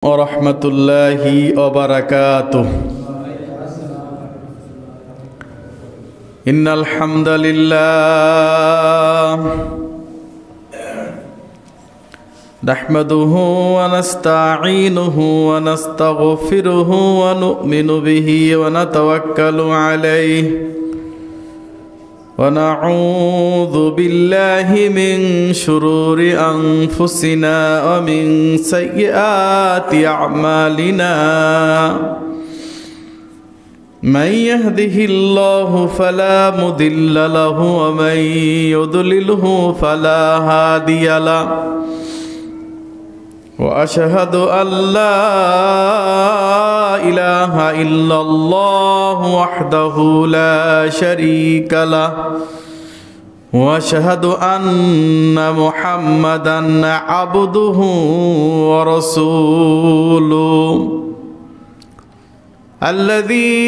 ورحمة الله وبركاته. إن الحمد لله نحمده ونستعينه ونستغفره ونؤمن به ونتوكل عليه ونعوذ بالله من شرور أنفسنا ومن سيئات أعمالنا من يهده الله فلا مضل له ومن يضلله فلا هادي له وأشهد أن لا إله إلا الله وحده لا شريك له وأشهد أن محمدا عبده ورسوله الذي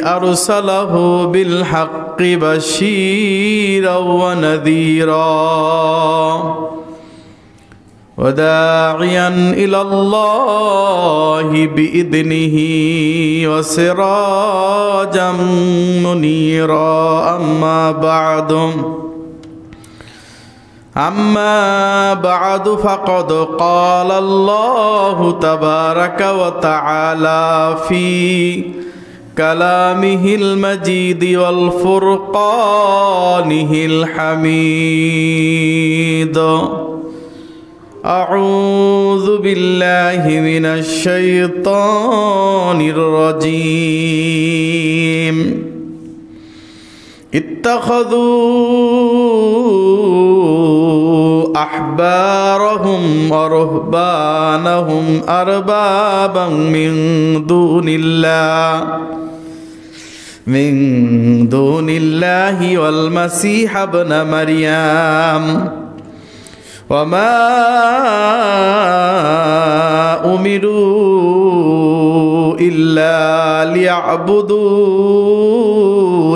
أرسله بالحق بشيرا ونذيرا وداعيا إلى الله بإذنه وسراجا منيرا أما بعد فقد قال الله تبارك وتعالى في كلامه المجيد والفرقانه الحميد. أعوذ بالله من الشيطان الرجيم. اتخذوا أحبارهم ورهبانهم أربابا من دون الله والمسيح ابن مريم وما أمروا إلا ليعبدوا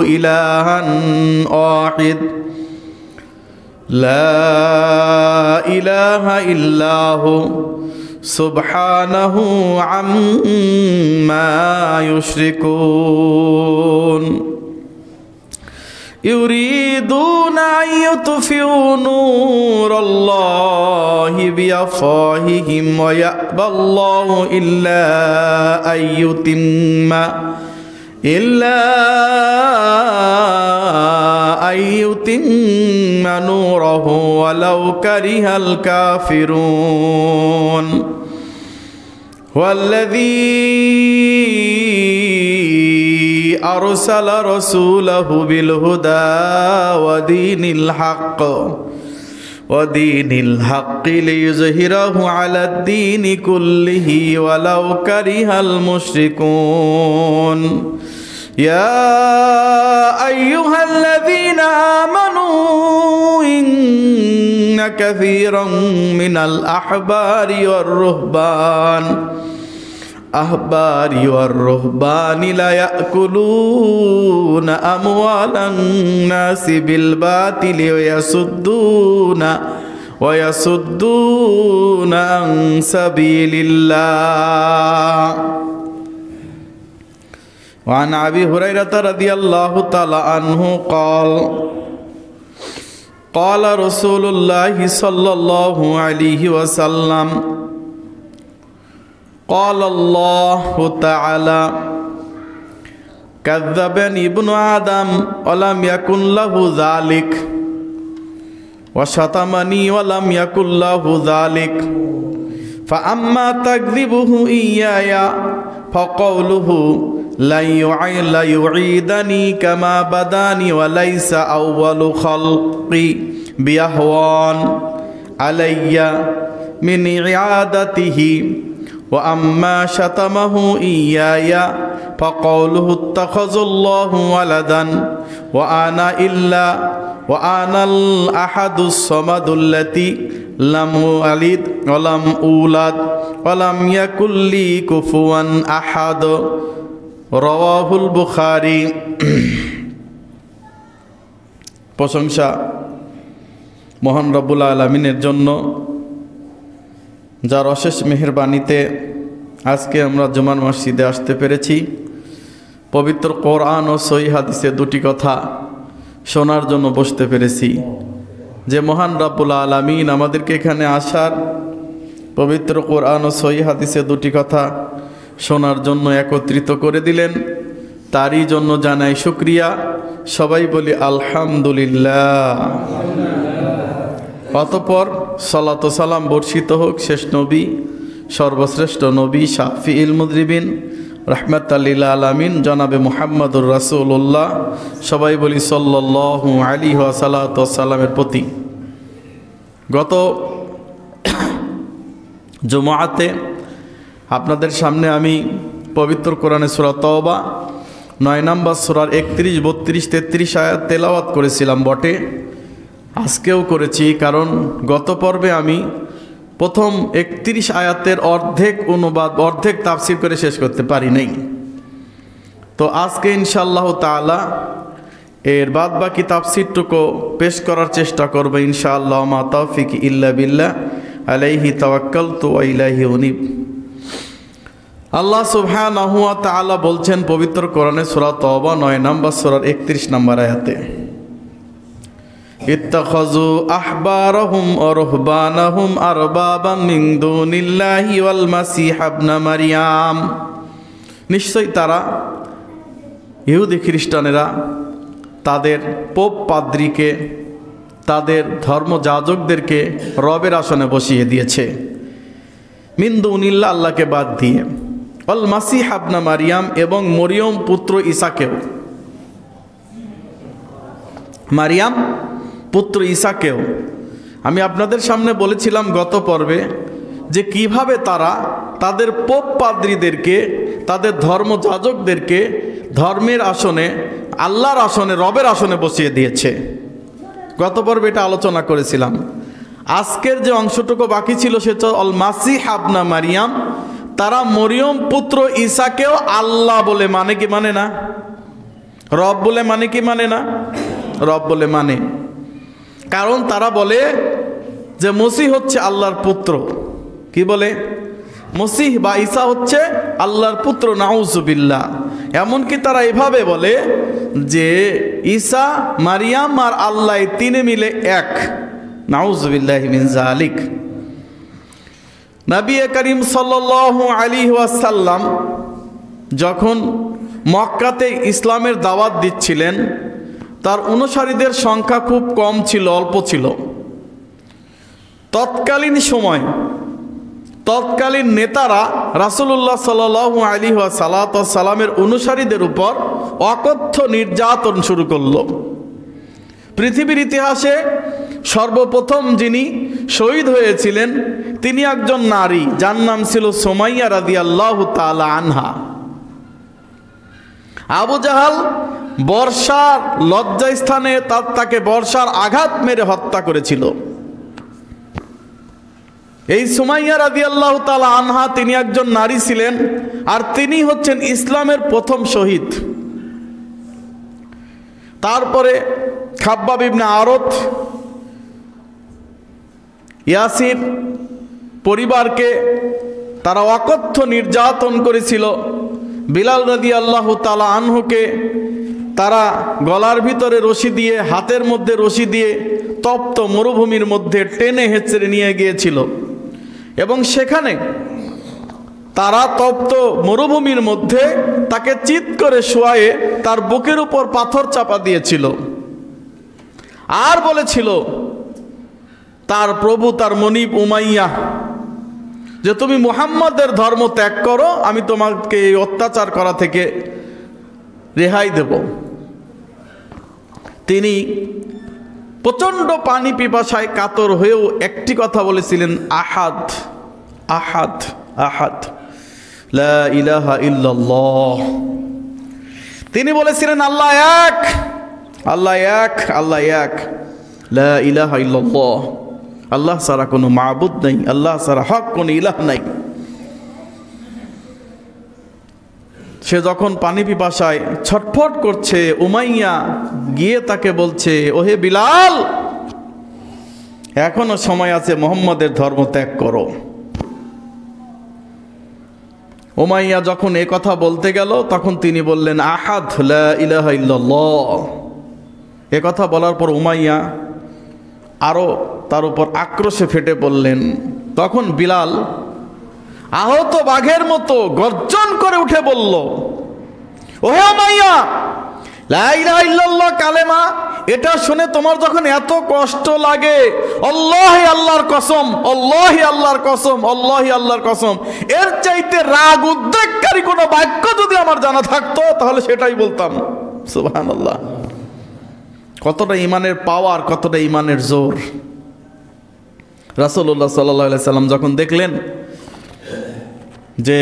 إلها واحد لا إله إلا هو سبحانه عما يشركون. يريدون أن يطفئوا نور الله بأفواههم ويأبى الله إلا أن يتم نوره ولو كره الكافرون. والذي أرسل رسوله بالهدى ودين الحق ليظهره على الدين كله ولو كره المشركون. يا أيها الذين آمنوا إن كثيرا من الأحبار والرهبان لا يأكلون أموال الناس بالباطل ويصدون عن سبيل الله. وعن أبي هريرة رضي الله تعالى عنه قال رسول الله صلى الله عليه وسلم قال الله تعالى كذبني ابن آدم ولم يكن له ذلك وشتمني ولم يكن له ذلك فأما تكذبه إياي فقوله لا يعيدني كما بداني وليس أول خلقي بيهوان علي من إعادته. وأما شتمه إياي فقوله اتخذ الله ولدا وأنا الأحد الصمد التي لم ألد ولم أولد ولم يكن لي كفوا أحد. রওয়াহুল বুখারী। প্রশংসা মহান রব্বুল আলামিনের জন্য, যার অশেষ মেহেরবানিতে আজকে আমরা জুমার মসজিদে আসতে পেরেছি। পবিত্র কোরআন ও সহিহ হাদিসে দুটি কথা শোনার জন্য বসতে পেরেছি। যে মহান রব্বুল আলামিন আমাদেরকে এখানে আসার, পবিত্র কোরআন ও সহিহ হাদিসে দুটি কথা শোনার জন্য একত্রিত করে দিলেন, তারই জন্য জানাই শুকরিয়া। সবাই বলি আলহামদুলিল্লাহ। অতঃপর সালাত ও সালাম বর্ষিত হোক শেষ নবী, সর্বশ্রেষ্ঠ নবী, শাফিউল মুযনিবিন, রাহমাতাল লিল আলামিন, জনাবে মুহাম্মদুর রাসূলুল্লাহ। সবাই বলি সাল্লাল্লাহু আলাইহি ওয়াসাল্লামের প্রতি। গত জুমআতে আপনাদের সামনে আমি পবিত্র কোরআনে সূরা তওবা 9 নম্বর সূরার 31, 32, 33 আয়াত তেলাওয়াত করেছিলাম বটে, আজকেও করেছি। কারণ গত পর্বে আমি প্রথম 31 আয়াতের অর্ধেক অনুবাদ, অর্ধেক তাফসীর করে শেষ করতে পারি নাই। তো আজকে ইনশাআল্লাহ তাআলা এর বাদ বাকি তাফসীরটুকু পেশ করার চেষ্টা করব ইনশাআল্লাহ। মা তাওফিক ইল্লা বিল্লাহ, আলাইহি তাওয়াক্কালতু ওয়া ইলাইহি উনীব। আল্লাহ সুবহানাহু ওয়া তাআলা বলছেন পবিত্র কোরআনে সূরা তওবা 9 নম্বর সূরার 31 নম্বর আয়াতে, ইত্তাখাযু আহবারহুম ওয়া রুহবানাহুম আরবাবাম মিন দুনিল্লাহি ওয়াল মাসিহ ইবনে মারইয়াম। নিশ্চয়ই তারা, ইহুদি খ্রিস্টানেরা, তাদের পোপ পাদ্রীকে, তাদের ধর্মযাজকদেরকে রবের আসনে বসিয়ে দিয়েছে, মিন দুনিল্লাহ, আল্লাহকে বাদ দিয়ে, ওয়াল মাসিহ ইবনে মারইয়াম, এবং মরিয়ম পুত্র ঈসাকেও, মারিয়াম পুত্র ঈসাকেও। আমি আপনাদের সামনে বলেছিলাম গত পর্বে যে কিভাবে তারা তাদের পোপ পাদ্রীদেরকে, তাদের ধর্মযাজকদেরকে ধর্মের আসনে, আল্লাহর আসনে, রবের আসনে বসিয়ে দিয়েছে। গত পর্বে এটা আলোচনা করেছিলাম। আজকের যে অংশটুকু বাকি ছিল সেটা আল মাসিহ ইবনে মারইয়াম। তারা মরিয়ম পুত্র ঈসাকেও আল্লাহ বলে মানে কি মানে না? রব বলে মানে কি মানে না? রব বলে মানে। কারণ তারা বলে যে মসিহ হচ্ছে আল্লাহর পুত্র। কি বলে? মসিহ বা ঈসা হচ্ছে আল্লাহর পুত্র, নাউজুবিল্লাহ। এমনকি তারা এভাবে বলে যে ঈসা, মারিয়াম আর আল্লাহ তিনে মিলে এক, নাউজুবিল্লাহি মিন যালিক। নবী করিম সাল্লাল্লাহু আলাইহি ওয়াসাল্লাম যখন মক্কাতে ইসলামের দাওয়াত দিচ্ছিলেন, তার অনুসারীদের সংখ্যা খুব কম ছিল, অল্প ছিল। তৎকালীন সময় তৎকালীন নেতারা রাসূলুল্লাহ সাল্লাল্লাহু আলাইহি ওয়াসাল্লামের অনুসারীদের উপর অকথ্য নির্যাতন শুরু করল। পৃথিবীর ইতিহাসে সর্বপ্রথম যিনি শহীদ হয়েছিলেন তিনি একজন নারী, যার নাম ছিল সুমাইয়া রাদিয়াল্লাহু তাআলা আনহা। আবু জাহাল বর্ষার লজ্জাস্থানে তাকে বর্ষার আঘাত মেরে হত্যা করেছিল। এই সুমাইয়া রাদিয়াল্লাহু তাআলা আনহা তিনি একজন নারী ছিলেন, আর তিনি হচ্ছেন ইসলামের প্রথম শহীদ। তারপরে খাব্বাব ইবনে আরত, ইয়াসির পরিবারকে তারা অকথ্য নির্যাতন করেছিল। বিলাল রাদিয়াল্লাহু তাআলা আনহুকে তারা গলার ভিতরে রশি দিয়ে, হাতের মধ্যে রশি দিয়ে তপ্ত মরুভূমির মধ্যে টেনে হেঁচড়ে নিয়ে গিয়েছিল, এবং সেখানে তারা তপ্ত মরুভূমির মধ্যে তাকে চিৎ করে শোয়ায়ে তার বুকের উপর পাথর চাপা দিয়েছিল, আর বলেছিল তার প্রভু, তার মনিব উমাইয়া, যে তুমি মুহাম্মাদের ধর্ম ত্যাগ করো, আমি তোমাকে এই অত্যাচার করা থেকে রেহাই দেব। তিনি প্রচণ্ড পানি পিপাসায় কাতর হয়েও একটি কথা বলেছিলেন, আহাদ আহাদ আহাদ, লা ইলাহা ইল্লাল্লাহ। তিনি বলেছিলেন আল্লাহ এক, আল্লাহ এক, আল্লাহ এক, লা ইলাহা ইল্লাল্লাহ, আল্লাহ ছাড়া কোনো মাবুদ নাই, আল্লাহ ছাড়া হক কোনো ইলাহ নাই। সে যখন পানি পিপাসায় ছটফট করছে, উমাইয়া গিয়ে তাকে বলছে, ওহে বিলাল, এখনো সময় আছে, মুহাম্মাদের ধর্ম ত্যাগ করো। উমাইয়া যখন এ কথা বলতে গেল তখন তিনি বললেন আহাদ লা ইলাহা ইল্লাল্লাহ। এ কথা বলার পর উমাইয়া আরও তার উপর আক্রোশে ফেটে পড়লেন। তখন বিলাল আহত বাঘের মতো গর্জন করে উঠে বলল, ওহে উমাইয়া, লা ইলাহা ইল্লাল্লাহ কালেমা এটা শুনে তোমার যখন এত কষ্ট লাগে, আল্লাহি আল্লাহর কসম, আল্লাহি আল্লাহর কসম, আল্লাহি আল্লাহর কসম, এর চাইতে রাগ উদ্রেককারী কোনো বাক্য যদি আমার জানা থাকতো তাহলে সেটাই বলতাম। সুবহানাল্লাহ। কতটা ইমানের পাওয়ার, কতটা ইমানের জোর। রাসূলুল্লাহ সাল্লাল্লাহু আলাইহি সাল্লাম যখন দেখলেন যে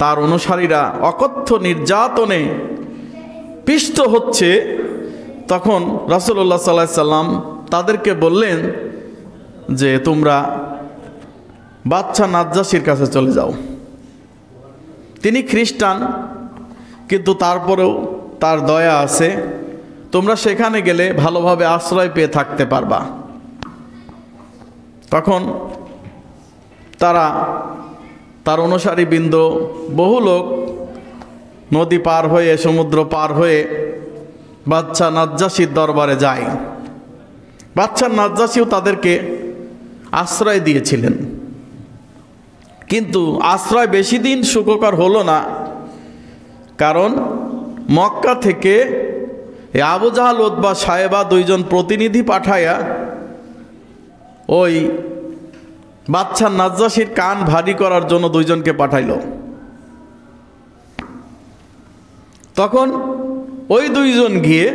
তার অনুসারীরা অকথ্য নির্যাতনে পিষ্ট হচ্ছে, তখন রাসূলুল্লাহ সাল্লাল্লাহু আলাইহি সাল্লাম তাদেরকে বললেন যে তোমরা বাদশা নাজ্জাশীর কাছে চলে যাও। তিনি খ্রিস্টান, কিন্তু তারপরেও তার দয়া আছে, তোমরা সেখানে গেলে ভালোভাবে আশ্রয় পেয়ে থাকতে পারবা। তখন তার অনুসারী বৃন্দ বহু লোক নদী পার হয়ে, সমুদ্র পার হয়ে বাদশা নাজ্জাশীর দরবারে যায়। বাদশা নাজ্জাশীও তাদেরকে আশ্রয় দিয়েছিলেন, কিন্তু আশ্রয় বেশি দিন সুখকর হলো না। কারণ মক্কা থেকে আবু জাহাল, উতবা, সায়েবা দুইজন প্রতিনিধি পাঠায়া ওই বাদশা নাজ্জাশীর কান ভারী করার জন্য দুইজনকে পাঠাইল। তখন ওই দুইজন গিয়ে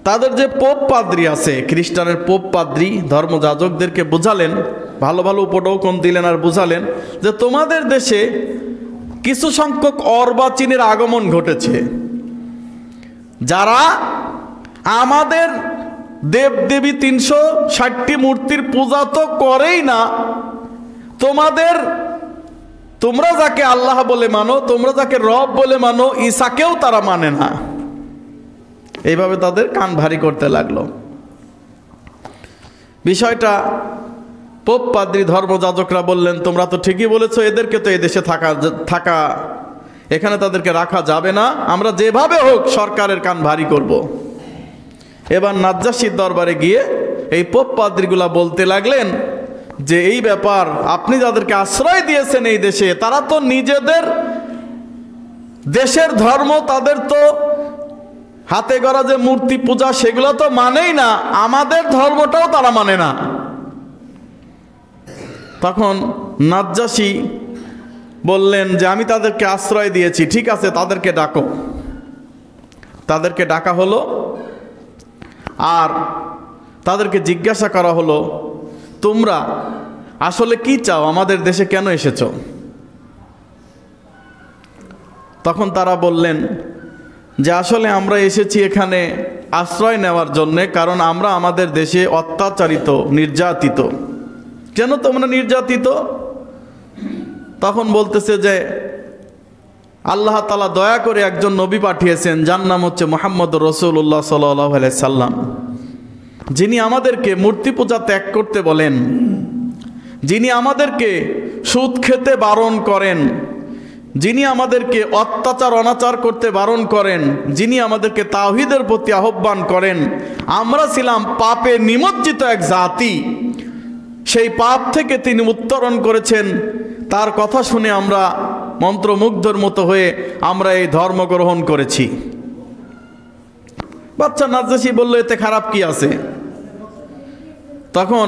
তাদের যে পোপ পাদ্রী আছে, খ্রিস্টানের পোপ পাদ্রী, ধর্মযাজকদেরকে বুঝালেন, ভালো ভালো উপঢৌকন দিলেন আর বুঝালেন যে তোমাদের দেশে কিছু সংখ্যক অর্বাচীনের আগমন ঘটেছে, যারা আমাদের দেবদেবী 360টি মূর্তির পূজা তো করেই না, তোমরা যাকে আল্লাহ বলে মানো, তোমরা যাকে রব বলে মানো, ঈসাকেও তারা মানে না। এইভাবে তাদের কান ভারী করতে লাগলো। বিষয়টা পোপ পাদ্রী, ধর্মযাজকরা বললেন তোমরা তো ঠিকই বলেছো, এদেরকে তো এদেশে থাকা এখানে তাদেরকে রাখা যাবে না, আমরা যেভাবে হোক সরকারের কান ভারী করব। এবার নাজ্জাশীর দরবারে গিয়ে এই পোপ পাদ্রীগুলা বলতে লাগলেন যে এই ব্যাপার, আপনি যাদেরকে আশ্রয় দিয়েছেন এই দেশে, তারা তো নিজেদের দেশের ধর্ম, তাদের তো হাতে গড়া যে মূর্তি পূজা সেগুলো তো মানেই না, আমাদের ধর্মটাও তারা মানে না। তখন নাজ্জাশী বললেন যে আমি তাদেরকে আশ্রয় দিয়েছি, ঠিক আছে তাদেরকে ডাকো। তাদেরকে ডাকা হলো আর তাদেরকে জিজ্ঞাসা করা হলো তোমরা আসলে কি চাও, আমাদের দেশে কেন এসেছো? তখন তারা বললেন যে আসলে আমরা এসেছি এখানে আশ্রয় নেওয়ার জন্যে, কারণ আমরা আমাদের দেশে অত্যাচারিত, নির্যাতিত। কেন তোমরা নির্যাতিত? তখন বলতেছে যে আল্লাহ তাআলা দয়া করে একজন নবী পাঠিয়েছেন, যার নাম হচ্ছে মুহাম্মদ রাসূলুল্লাহ সাল্লাল্লাহু আলাইহি সাল্লাম, যিনি আমাদেরকে মূর্তি পূজা ত্যাগ করতে বলেন, যিনি আমাদেরকে সুদ খেতে বারণ করেন, যিনি আমাদেরকে অত্যাচার অনাচার করতে বারণ করেন, যিনি আমাদেরকে তাওহীদের প্রতি আহ্বান করেন। আমরা ছিলাম পাপে নিমজ্জিত এক জাতি, সেই পাপ থেকে তিনি উত্তরণ করেছেন। তার কথা শুনে আমরা মন্ত্রমুগ্ধর মতো হয়ে আমরা এই ধর্ম গ্রহণ করেছি। বাদশা নাজ্জাশী বলল এতে খারাপ কি আছে? তখন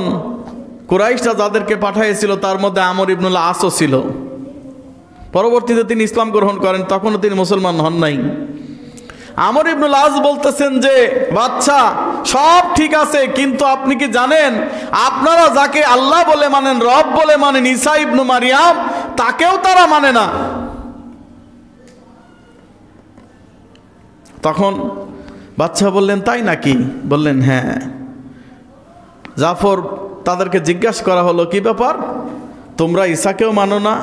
কুরাইশরা যাদেরকে পাঠাইছিল তার মধ্যে আমর ইবনুল আসও ছিল। পরবর্তীতে তিনি ইসলাম গ্রহণ করেন, তখনও তিনি মুসলমান হন নাই। আমর ইবনুল আস বলতেছেন যে বাদশা সব ঠিক আছে, কিন্তু আপনি কি জানেন আপনারা যাকে আল্লাহ বলে মানেন, রব বলে মানেন, ঈসা ইবনু মারিয়াম, তাকেও তারা মানে না। তখন বাদশা বললেন তাই নাকি? বললেন হ্যাঁ। জাফর তাদেরকে জিজ্ঞাসা করা হলো কি ব্যাপার, তোমরা ঈসাকেও মানো না?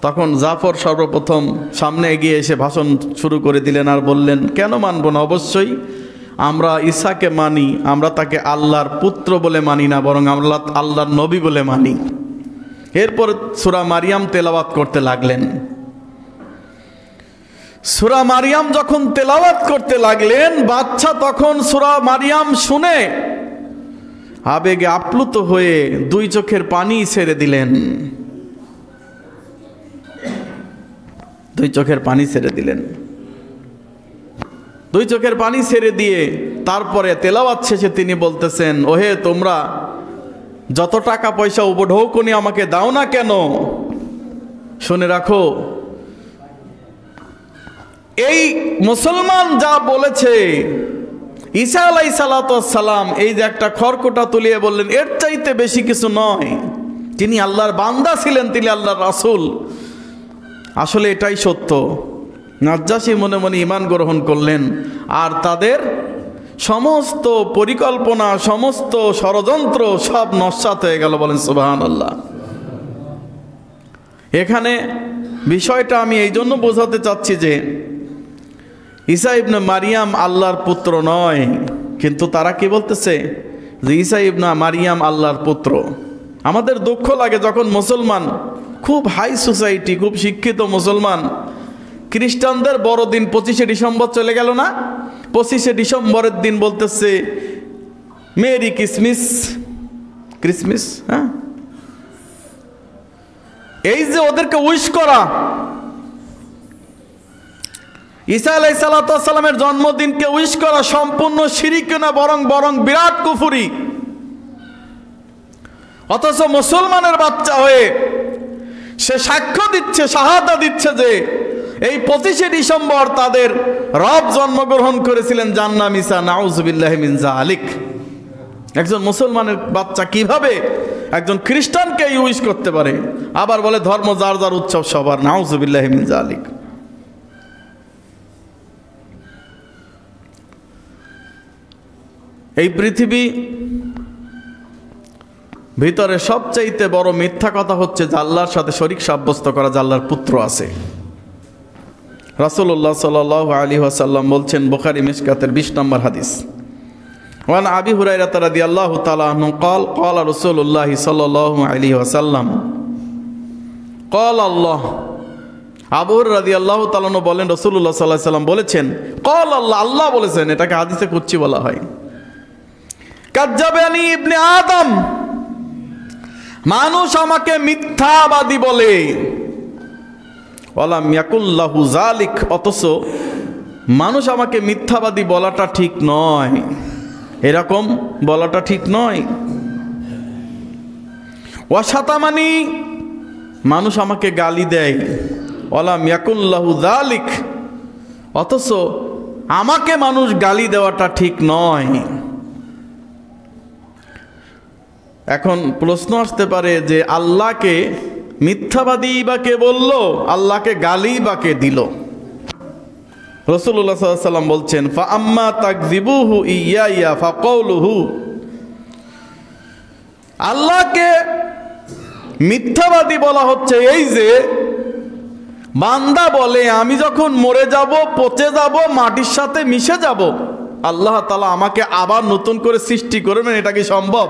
তখন জাফর সর্বপ্রথম সামনে এগিয়ে এসে ভাষণ শুরু করে দিলেন আর বললেন কেন মানব না, অবশ্যই আমরা ঈসাকে মানি, আমরা তাকে আল্লাহর পুত্র বলে মানি না, বরং আমরা আল্লাহর নবী বলে মানি। এরপর সূরা মারিয়াম তেলাওয়াত করতে লাগলেন। সূরা মারিয়াম যখন তেলাওয়াত করতে লাগলেন, বাচ্চা তখন সূরা মারিয়াম শুনে আবেগে আপ্লুত হয়ে দুই চোখের পানি ছেড়ে দিলেন। দুই চোখের পানি ছেড়ে দিলেন। দুই চোখের পানি ছেড়ে দিয়ে তারপরে তেলাওয়াত শেষে তিনি বলতেছেন, ওহে তোমরা যত টাকা পয়সা উপঢৌকনি আমাকে দাও না কেন, শুনে রাখো এই মুসলমান যা বলেছে, ঈসা আলাইহিস সালাতু ওয়াস সালাম এই যে একটা খড়কুটা তুলিয়ে বললেন, এর চাইতে বেশি কিছু নয়। তিনি আল্লাহর বান্দা ছিলেন, তিনি আল্লাহর রাসূল। আসলে এটাই সত্য। নাজ্জাশী মনে মনে ঈমান গ্রহণ করলেন, আর তাদের সমস্ত পরিকল্পনা, সমস্ত ষড়যন্ত্র সব নস্যাৎ হয়ে গেল। বলেন সুবহানাল্লাহ। এখানে বিষয়টা আমি এই জন্য বোঝাতে চাচ্ছি যে ঈসা ইবনে মারিয়াম আল্লাহর পুত্র নয়, কিন্তু তারা কি বলতেছে যে ঈসা ইবনে মারিয়াম আল্লাহর পুত্র। আমাদের দুঃখ লাগে যখন মুসলমান, খুব হাই সোসাইটি, খুব শিক্ষিত মুসলমান, খ্রিস্টানদের বড়দিন 25শে ডিসেম্বর চলে গেল না, 25শে ডিসেম্বরের দিন বলতেছে মেরি ক্রিসমিস, ক্রিসমিস। হ্যাঁ, এই যে ওদেরকে উইশ করা, ঈসা আলাইহিস সালাতু ওয়াস সালামের জন্মদিনকে উইশ করা সম্পূর্ণ শিরক না, বরং বিরাট কুফরি। অথচ মুসলমানের বাচ্চা হয়ে সে সাক্ষ্য দিচ্ছে, শাহাদা দিচ্ছে যে এই 25শে ডিসেম্বর তাদের রব জন্মগ্রহণ করেছিলেন, যার নাম ঈসা। নাউযুবিল্লাহি মিন যালিক। একজন মুসলমানের বাচ্চা কিভাবে একজন খ্রিস্টানকে উইশ করতে পারে? আবার বলে ধর্ম যার যার, উৎসব সবার। নাউযুবিল্লাহি মিন যালিক। এই পৃথিবী ভিতরে সবচাইতে বড় মিথ্যা কথা হচ্ছে যে আল্লাহর সাথে শরীক সাব্যস্ত করা, যে আল্লাহর পুত্র আছে। রাসূলুল্লাহ সাল্লাল্লাহু আলাইহি ওয়াসাল্লাম বলছেন, বুখারী মিশকাতের 20 নম্বর হাদিস, ওয়ান আবি হুরায়রা রাদিয়াল্লাহু তাআলা আনহু قال قال رسول الله صلى الله عليه وسلم قال الله। আবু হুরায়রা রাদিয়াল্লাহু তাআলা আনহু বলেন, রাসূলুল্লাহ সাল্লাল্লাহু আলাইহি ওয়াসাল্লাম বলেছেন, قال الله, আল্লাহ বলেছেন। এটাকে হাদিসে কুদসি বলা হয়। কাজ্জাবানি ইবনে আদম, মানুষ আমাকে মিথ্যাবাদী বলে। ওয়ালাম ইয়াকুল্লাহু যালিক, অথচ মানুষ আমাকে মিথ্যাবাদী বলাটা ঠিক নয়, এরকম বলাটা ঠিক নয়। ওয়াশাতামানি, মানুষ আমাকে গালি দেয়। ওয়ালাম ইয়াকুল্লাহু যালিক, অথচ আমাকে মানুষ গালি দেওয়াটা ঠিক নয়। এখন প্রশ্ন আসতে পারে যে আল্লাহকে মিথ্যাবাদী বা কে বলল, আল্লাহকে গালি বা কে দিল? রাসূলুল্লাহ সাল্লাল্লাহু আলাইহি ওয়াসাল্লাম বলছেন, ফা আম্মা তাকযিবুহু ইয়া ফাকাউলুহু, আল্লাহকে মিথ্যাবাদী বলা হচ্ছে এই যে বান্দা বলে আমি যখন মরে যাব, পচে যাব, মাটির সাথে মিশে যাব, আল্লাহ তাআলা আমাকে আবার নতুন করে সৃষ্টি করবেন, এটা কি সম্ভব?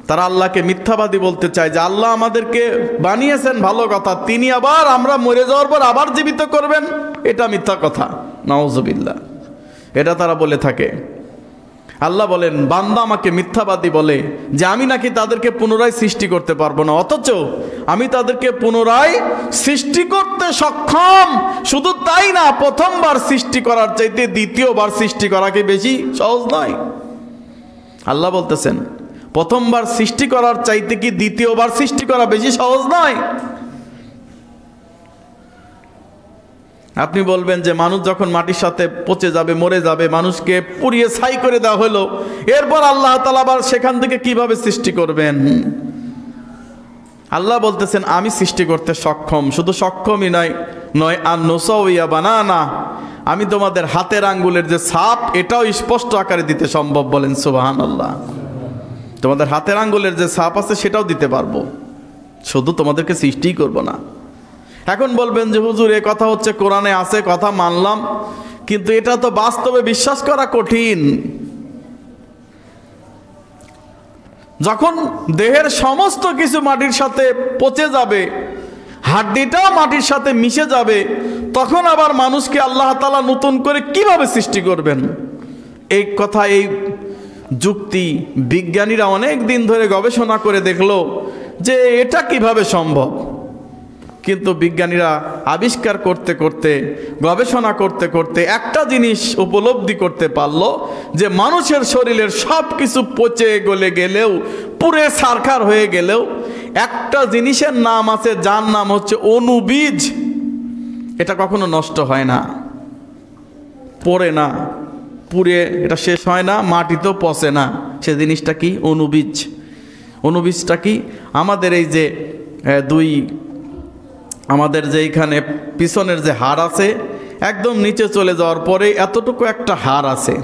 তারা আল্লাহকে মিথ্যাবাদী বলতে চায় যে আল্লাহ আমাদেরকে বানিয়েছেন ভালো কথা, তিনি আবার আমরা মরে যাওয়ার পর আবার জীবিত করবেন, এটা মিথ্যা কথা। নাউযুবিল্লাহ, এটা তারা বলে থাকে। আল্লাহ বলেন বান্দা আমাকে মিথ্যাবাদী বলে যে আমি নাকি তাদেরকে পুনরায় সৃষ্টি করতে পারবো না, অথচ আমি তাদেরকে পুনরায় সৃষ্টি করতে সক্ষম। শুধু তাই না, প্রথমবার সৃষ্টি করার চাইতে দ্বিতীয়বার সৃষ্টি করা কি বেশি সহজ নয়? আল্লাহ বলতেছেন প্রথমবার সৃষ্টি করার চাইতে কি দ্বিতীয়বার সৃষ্টি করা বেশি সহজ নয়? আপনি বলবেন যে মানুষ যখন মাটির সাথে পচে যাবে, মরে যাবে, মানুষকে পুড়িয়ে ছাই করে দেওয়া হলো, এরপর আল্লাহ তাআলা আবার সেখান থেকে কিভাবে সৃষ্টি করবেন? আল্লাহ বলতেছেন আমি সৃষ্টি করতে সক্ষম। শুধু সক্ষমই নয় আর নুসাউইয়া বানানা, আমি তোমাদের হাতের আঙ্গুলের যে ছাপ এটাও স্পষ্ট আকারে দিতে সম্ভব। বলেন সুবহানাল্লাহ। তোমাদের হাতের আঙ্গুলের যে ছাপ আছে সেটাও দিতে পারবো, শুধু তোমাদেরকে সৃষ্টিই করব না। এখন বলবেন যে হুজুর এ কথা হচ্ছে কোরআনে আছে, কথা মানলাম, কিন্তু এটা তো বাস্তবে বিশ্বাস করা কঠিন। যখন দেহের সমস্ত কিছু মাটির সাথে পচে যাবে, হাড্ডিটাও মাটির সাথে মিশে যাবে, তখন আবার মানুষকে আল্লাহ তাআলা নতুন করে কিভাবে সৃষ্টি করবেন? এই কথা, এই যুক্তি বিজ্ঞানীরা অনেক দিন ধরে গবেষণা করে দেখলো যে এটা কিভাবে সম্ভব। কিন্তু বিজ্ঞানীরা আবিষ্কার করতে করতে, গবেষণা করতে করতে একটা জিনিস উপলব্ধি করতে পারলো যে মানুষের শরীরের সব কিছু পচে গলে গেলেও, পুরে ছারখার হয়ে গেলেও, একটা জিনিসের নাম আছে যার নাম হচ্ছে অণুবীজ। এটা কখনো নষ্ট হয় না, পড়ে না, পুড়ে এটা শেষ হয় না, মাটিতেও পচে না। সে জিনিসটা কি? অণুবীজ। অণুবীজটা কি? আমাদের এই যে আমাদের যে এইখানে পিছনের যে হাড় আছে, একদম নিচে চলে যাওয়ার পরে এতটুকু একটা হাড় আছে,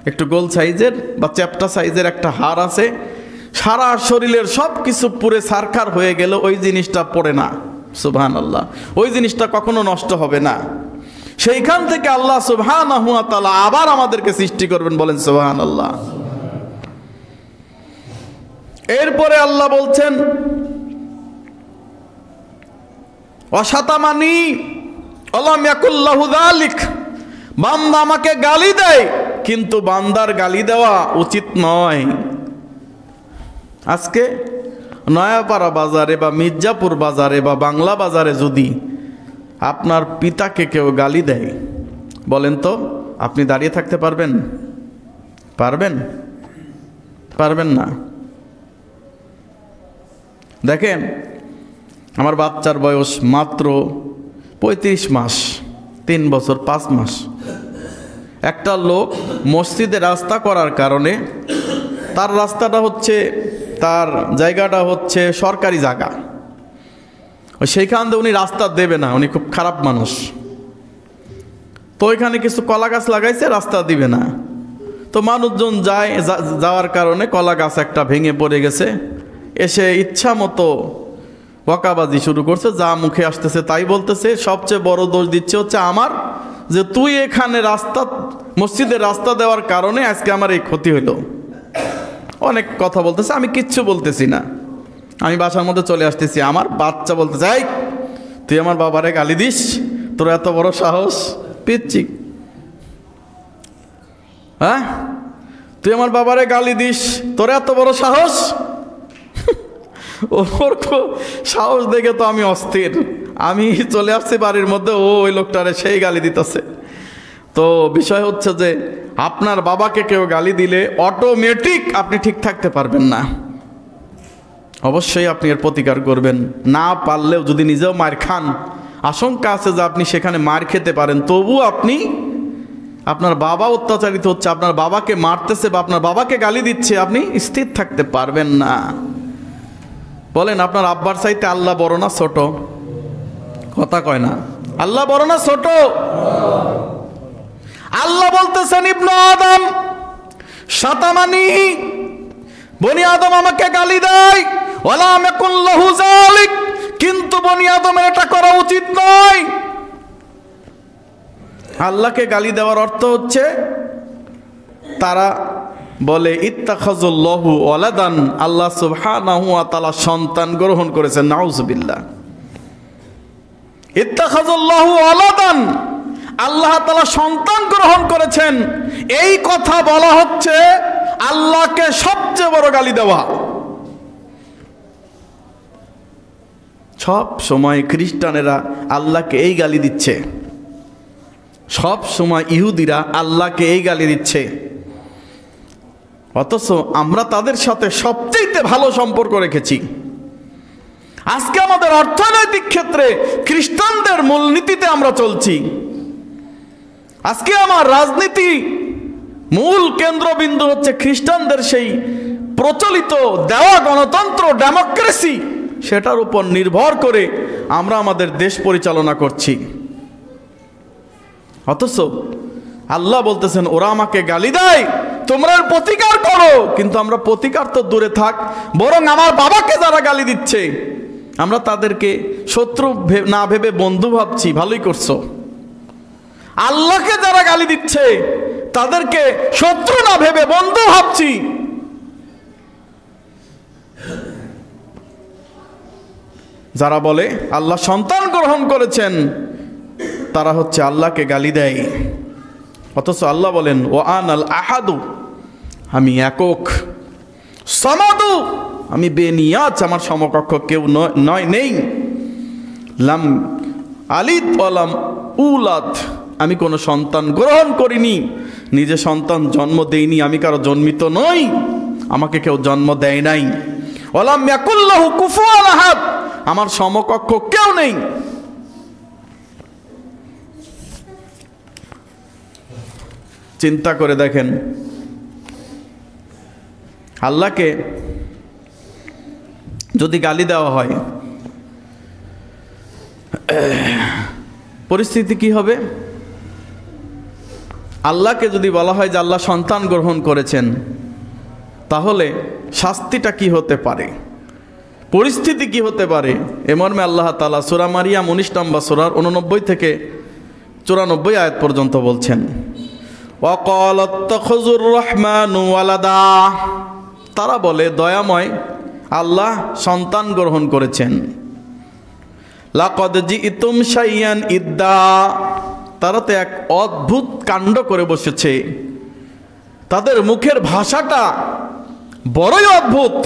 একটু গোল সাইজের বা চ্যাপ্টা সাইজের একটা হাড় আছে। সারা শরীরের সব কিছু পুরে ছারখার হয়ে গেল, ওই জিনিসটা পড়ে না। সুবহানাল্লাহ। ওই জিনিসটা কখনো নষ্ট হবে না। সেইখান থেকে আল্লাহ সুবহানাহু ওয়া তাআলা আবার আমাদেরকে সৃষ্টি করবেন, বলেন সুবহানাল্লাহ। এরপরে আল্লাহ বলছেন, অশাতামানি আলাম ইয়াকুল্লাহু যালিক, বান্দা আমাকে গালি দেয়, কিন্তু বান্দার গালি দেওয়া উচিত নয়। আজকে নয়াপাড়া বাজারে বা মির্জাপুর বাজারে বা বাংলা বাজারে যদি আপনার পিতাকে কেউ গালি দেয়, বলেন তো আপনি দাঁড়িয়ে থাকতে পারবেন? পারবেন? পারবেন না। দেখেন, আমার বাচ্চার বয়স মাত্র 35 মাস, 3 বছর 5 মাস। একটা লোক মসজিদে রাস্তা করার কারণে, তার রাস্তাটা হচ্ছে, তার জায়গাটা হচ্ছে সরকারি জায়গা, সেইখান দিয়ে উনি রাস্তা দেবে না, উনি খুব খারাপ মানুষ। তো ওইখানে কিছু কলা গাছ লাগাইছে, রাস্তা দিবে না। তো মানুষজন যাওয়ার কারণে কলা গাছ একটা ভেঙে পড়ে গেছে, এসে ইচ্ছা মতো বকাবাজি শুরু করছে, যা মুখে আসতেছে তাই বলতেছে। সবচেয়ে বড় দোষ দিচ্ছে হচ্ছে আমার, যে তুই এখানে রাস্তা, মসজিদের রাস্তা দেওয়ার কারণে আজকে আমার এই ক্ষতি হইল। অনেক কথা বলতেছে, আমি কিচ্ছু বলতেছি না, আমি বাসার মধ্যে চলে আসতেছি। আমার বাচ্চা বলতেছে, এই তুই আমার বাবারে গালি দিস, তোর এত বড় সাহস? পিচ্ছি, হ্যাঁ, তুই আমার বাবারে গালি দিস, তোর এত বড় সাহস? ওর সাহস দেখে তো আমি অস্থির। আমি চলে আসছি বাড়ির মধ্যে, ওই লোকটারে সেই গালি দিতেছে। তো বিষয় হচ্ছে যে আপনার বাবাকে কেউ গালি দিলে অটোমেটিক আপনি ঠিক থাকতে পারবেন না। অবশ্যই আপনি এর প্রতিকার করবেন। না পারলেও যদি নিজেও মার খান, আশঙ্কা আছে যে আপনি সেখানে মার খেতে পারেন, তবু আপনি, আপনার বাবা অত্যাচারিত হচ্ছে, আপনার বাবাকে মারতেছে বা আপনার বাবাকে গালি দিচ্ছে, আপনি স্থির থাকতে পারবেন না। বলেন, আপনার আব্বার চাইতে আল্লাহ বড় না ছোট? কথা কয় না। আল্লাহ বড় না ছোট? আল্লাহ বলতেছেন, ইবনে আদম শাতামানি, বনি আদম আমাকে গালি দেয়, ওয়ালাম ইয়াকুন লাহু যালিক, কিন্তু বনি আদমের এটা করা উচিত নয়। আল্লাহকে গালি দেওয়ার অর্থ হচ্ছে, তারা বলে ইত্তাখাযুল্লাহু ওয়ালাদান, আল্লাহ সুবহানাহু ওয়া তাআলা সন্তান গ্রহণ করেছেন। নাউযুবিল্লাহ। ইত্তাখাযুল্লাহু ওয়ালাদান, আল্লাহ তাআলা সন্তান গ্রহণ করেছেন, এই কথা বলা হচ্ছে আল্লাহকে সবচেয়ে বড় গালি দেওয়া। সব সময় খ্রিস্টানেরা আল্লাহকে এই গালি দিচ্ছে, সব সময় ইহুদিরা আল্লাহকে এই গালি দিচ্ছে, অথচ আমরা তাদের সাথে সবচেয়ে ভালো সম্পর্ক রেখেছি। আজকে আমাদের অর্থনৈতিক ক্ষেত্রে খ্রিস্টানদের মূলনীতিতে আমরা চলছি। আজকে আমার রাজনীতি মূল কেন্দ্রবিন্দু হচ্ছে খ্রিস্টানদের সেই প্রচলিত দেওয়া গণতন্ত্র, ডেমোক্রেসি, সেটার উপর নির্ভর করে আমরা আমাদের দেশ পরিচালনা করছি। অথচ আল্লাহ বলতেছেন, ওরা আমাকে গালি দেয়, তোমরা প্রতিকার করো। কিন্তু আমরা প্রতিকার তো দূরে থাক, বরং আমার বাবাকে যারা গালি দিচ্ছে, আমরা তাদেরকে শত্রু না ভেবে বন্ধু ভাবছি, ভালোই করছো। আল্লাহকে যারা গালি দিচ্ছে, তাদেরকে শত্রু না ভেবে বন্ধু ভাবছি। যারা বলে আল্লাহ সন্তান গ্রহণ করেছেন তারা হচ্ছে আল্লাহকে গালি দেয়। অথচ আল্লাহ বলেন ও আনাল আহাদু, আমি একক, সামাদু, আমি বেনিয়াজ, আমার সমকক্ষ কেউ নেই, লাম আলিদ ওয়ালাম উলাদ, আমি কোনো সন্তান গ্রহণ করিনি, নিজে সন্তান জন্ম দেইনি, আমি কারো জন্মিত নই, আমাকে কেউ জন্ম দেয় নাই। ওয়ালাম ইয়াকুল্লাহু কুফুয়ান আহাদ, আমার সমকক্ষ কেউ নেই। চিন্তা করে দেখেন, আল্লাহকে যদি গালি দেওয়া হয় পরিস্থিতি কি হবে? আল্লাহকে যদি বলা হয় যে আল্লাহ সন্তান গ্রহণ করেছেন, তাহলে শাস্তিটা কি হতে পারে, পরিস্থিতি কি হতে পারে? এ মর্মে আল্লাহ তাআলা সূরা মারিয়াম 19 নম্বর সূরার 89 থেকে 94 আয়াত পর্যন্ত বলছেন, ওয়াকালাত তাখাযুর রহমানু ওয়ালাদা, তারা বলে দয়াময় আল্লাহ সন্তান গ্রহণ করেছেন। লাকাদ জিইতুম শাইয়ান ইদ্দা, তারা তো এক অদ্ভুত কাণ্ড করে বসেছে, তাদের মুখের ভাষাটা বড়ই অদ্ভুত।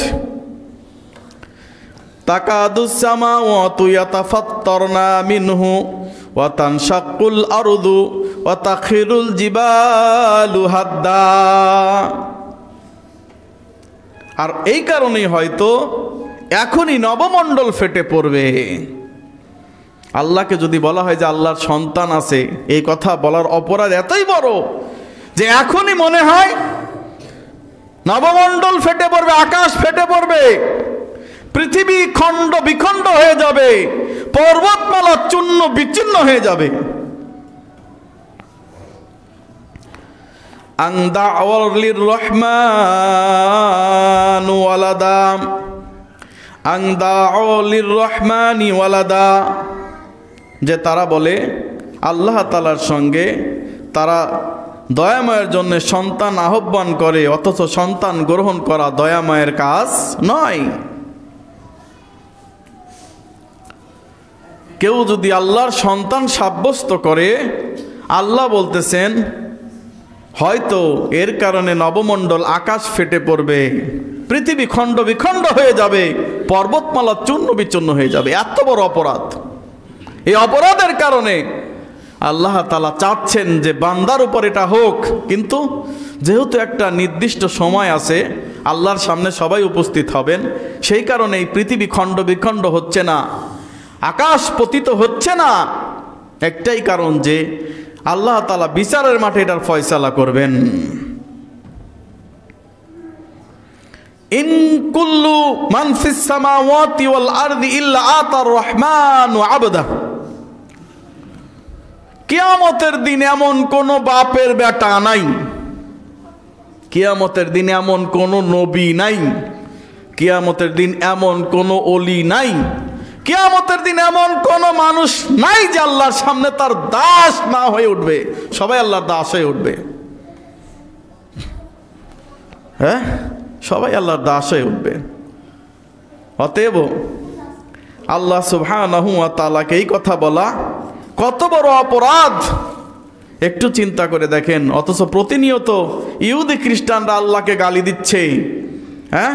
তাকাদুস সামাওয়াতু ইয়াতাফাত্তারনা মিনহু ওয়া তানশাক্কুল আরদু ওয়া তাখিরুল জিবালু হাদ্দা। আর এই কারণেই হয়তো এখনই নবমণ্ডল ফেটে পড়বে। আল্লাহকে যদি বলা হয় যে আল্লাহর সন্তান আছে, এই কথা বলার অপরাধ এতই বড় যে এখনই মনে হয় নবমণ্ডল ফেটে পড়বে, আকাশ ফেটে পড়বে, পৃথিবী খণ্ড বিখণ্ড হয়ে যাবে, পর্বতমালা চূর্ণ বিচ্ছিন্ন হয়ে যাবে। আন দা'ওয়ার লিররহমানি ওয়ালাদা, আন দা'ও লিররহমানি ওয়ালাদা, যে তারা বলে আল্লাহ তাআলার সঙ্গে তারা দয়াময়ের জন্য সন্তান আহ্বান করে, অথচ সন্তান গ্রহণ করা দয়াময়ের কাজ নয়। কেউ যদি আল্লাহর সন্তান সাব্যস্ত করে, আল্লাহ বলতেছেন হয়তো এর কারণে নবমণ্ডল আকাশ ফেটে পড়বে, পৃথিবী খণ্ড বিখণ্ড হয়ে যাবে, পর্বতমালা চূর্ণ বিচূর্ণ হয়ে যাবে। এত বড় অপরাধ। এই অপরাধের কারণে আল্লাহ তাআলা চাচ্ছেন যে বান্দার উপর এটা হোক, কিন্তু যেহেতু একটা নির্দিষ্ট সময় আছে, আল্লাহর সামনে সবাই উপস্থিত হবেন, সেই কারণে এই পৃথিবী খণ্ড বিখণ্ড হচ্ছে না, আকাশ পতিত হচ্ছে না, একটাই কারণ যে আল্লাহ তাআলা বিচারের মাঠে এটার ফয়সালা করবেন। ইন কুল্লু মান ফিস সামাওয়াতি ওয়াল আরদি ইল্লা আতার রহমানু আবদা, কিয়ামতের দিন এমন কোন বাপের বেটা নাই, কিয়ামতের দিন এমন কোন নবী নাই, কিয়ামতের দিন এমন কোন ওলি নাই, কিয়ামতের দিন এমন কোন মানুষ নাই যে আল্লাহর সামনে তার দাস না হয়ে উঠবে। সবাই আল্লাহর দাস হয়ে উঠবে। হ্যাঁ, সবাই আল্লাহর দাস হয়ে উঠবে। অতএব আল্লাহ সুবহানাহু ওয়া তাআলাকে এই কথা বলা কত বড় অপরাধ একটু চিন্তা করে দেখেন। অথচ প্রতিনিয়ত ইহুদি খ্রিস্টানরা আল্লাহকে গালি দিচ্ছে, হ্যাঁ,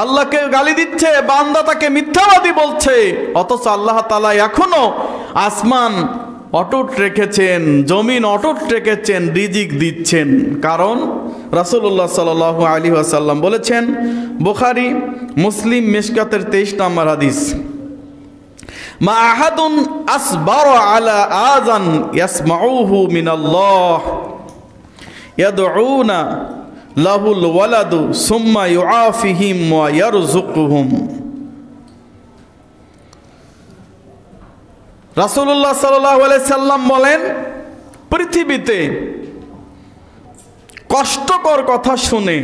আল্লাহকে গালি দিচ্ছে, বান্দা তাকে মিথ্যাবাদী বলছে, অথচ আল্লাহ তাআলা এখনো আসমান অটুট রেখেছেন, জমিন অটুট রেখেছেন, রিজিক দিচ্ছেন। কারণ রাসূলুল্লাহ সাল্লাল্লাহু আলাইহি ওয়াসাল্লাম বলেছেন, বুখারী মুসলিম মিশকাতের 23 নম্বর হাদিস, মা আহাদুন আসবার আলা আযান ইয়াসমাউহু মিনাল্লাহ ইয়াদউনা লাহুল ওয়ালাদু সুম্মা ইউআফিহিম ওয়া ইয়ারযুকুহুম। রাসূলুল্লাহ সাল্লাল্লাহু আলাইহি সাল্লাম বলেন, পৃথিবীতে কষ্টকর কথা শুনে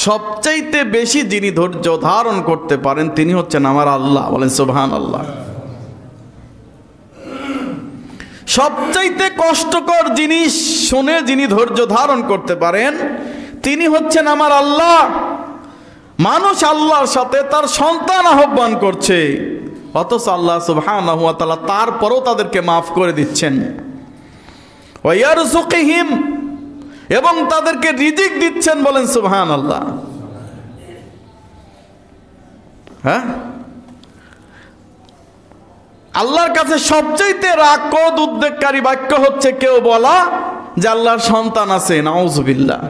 সবচাইতে বেশি যিনি ধৈর্য ধারণ করতে পারেন তিনি হচ্ছেন আমার আল্লাহ। বলেন সুবহানাল্লাহ। সবচাইতে কষ্টকর জিনিস শুনে যিনি ধৈর্য ধারণ করতে পারেন তিনি হচ্ছেন আমার আল্লাহ। মানুষ আল্লাহর সাথে তার সন্তান আহ্বান করছে, অথচ আল্লাহ সুবহানাহু ওয়া তাআলা তারপরও তাদেরকে মাফ করে দিচ্ছেন। ওয়া ইয়ারযুকুহুম, এবং তাদেরকে রিজিক দিচ্ছেন। বলেন সুবহানাল্লাহ। হ্যাঁ, আল্লাহর কাছে সবচেয়ে রাগ ক্রোধ উদ্বেগকারী বাক্য হচ্ছে কেউ বলা যে আল্লাহর সন্তান আছে। নাউযুবিল্লাহ।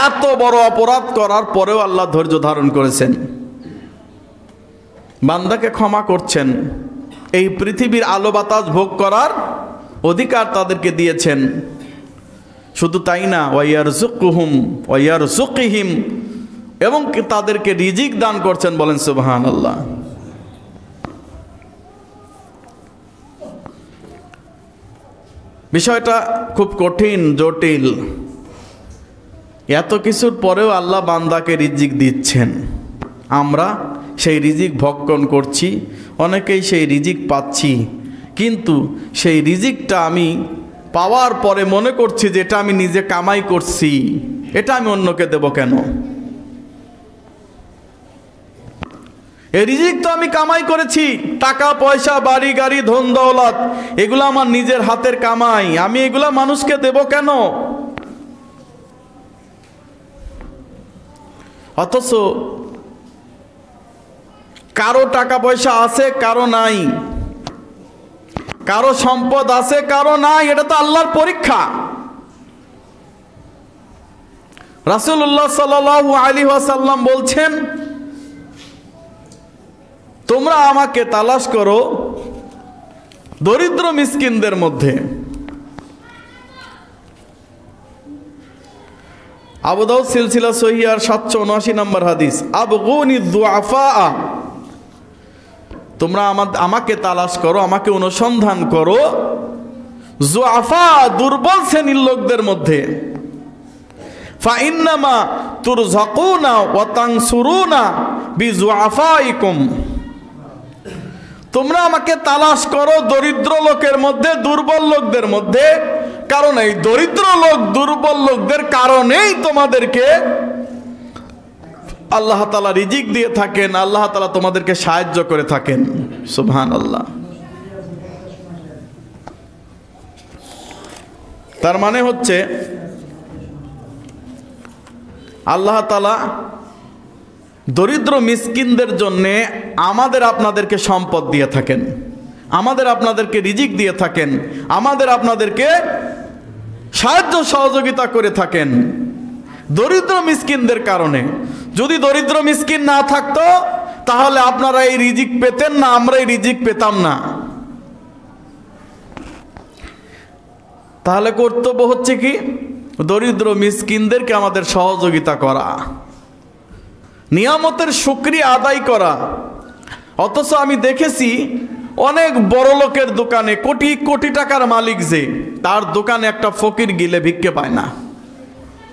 এত বড় অপরাধ করার পরেও আল্লাহ ধৈর্য ধারণ করেছেন, বান্দাকে ক্ষমা করছেন, এই পৃথিবীর আলো বাতাস ভোগ করার অধিকার তাদেরকে দিয়েছেন। শুধু তাই না, ওয়াইয়ারযুকুহুম ওয়াইয়ারযুকুহিম, এবং তাদেরকে রিজিক দান করছেন। বলেন সুবহানাল্লাহ। বিষয়টা খুব কঠিন, জটিল। এত কিছুর পরেও আল্লাহ বান্দাকে রিজিক দিচ্ছেন, আমরা সেই রিজিক ভক্ষণ করছি, অনেকেই সেই রিজিক পাচ্ছি, কিন্তু সেই রিজিকটা আমি পাওয়ার পরে মনে করছি যে এটা আমি নিজে কামাই করছি, এটা আমি অন্যকে দেব কেন? এই রিজিক তো আমি কামাই করেছি, টাকা পয়সা, বাড়ি গাড়ি, ধন দৌলত, এগুলো আমার নিজের হাতের কামাই, আমি এগুলা মানুষকে দেব কেন? অথচ কারো টাকা পয়সা আছে, কারো নাই, কারো সম্পদ আছে, কারো নাই। এটা তো আল্লাহর পরীক্ষা। রাসূলুল্লাহ সাল্লাল্লাহু আলাইহি ওয়াসাল্লাম বলছেন, তোমরা আমাকে তালাশ করো দরিদ্র মিসকিনদের মধ্যে। আবু দাউদ সিলসিলা সহিহার 779 নম্বর হাদিস, আবগুনি যুআফা, তোমরা আমাকে তালাশ করো, আমাকে অনুসন্ধান করো যুআফা, দুর্বল শ্রেণীর লোকদের মধ্যে। ফাইন্নামা তুরযাকুনা ওয়া তানসুরুনা বিযুআফাইকুম, তোমরা আমাকে তালাশ করো দরিদ্র লোকের মধ্যে, দুর্বল লোকদের মধ্যে, কারণ এই দরিদ্র লোক, দুর্বল লোকদের কারণেই তোমাদেরকে আল্লাহ তাআলা রিজিক দিয়ে থাকেন, আল্লাহ তাআলা তোমাদেরকে সাহায্য করে থাকেন। সুবহানাল্লাহ। তার মানে হচ্ছে আল্লাহ তাআলা দরিদ্র মিসকিনদের জন্যে আমাদের আপনাদেরকে সম্পদ দিয়ে থাকেন, আমাদের আপনাদেরকে রিজিক দিয়ে থাকেন, আমাদের আপনাদেরকে সাহায্য সহযোগিতা করে থাকেন দরিদ্র মিসকিনদের কারণে। যদি দরিদ্র মিসকিন না থাকতো তাহলে আপনারা এই রিজিক পেতেন না, আমরা এই রিজিক পেতাম না। তাহলে কর্তব্য হচ্ছে কি? দরিদ্র মিসকিনদেরকে আমাদের সহযোগিতা করা, নিয়ামতের শুকরিয়া আদায় করা। অথচ আমি দেখেছি অনেক বড় লোকের দোকানে, কোটি কোটি টাকার মালিক, যে তার দোকানে একটা ফকির গিলে ভিক্ষে পায় না,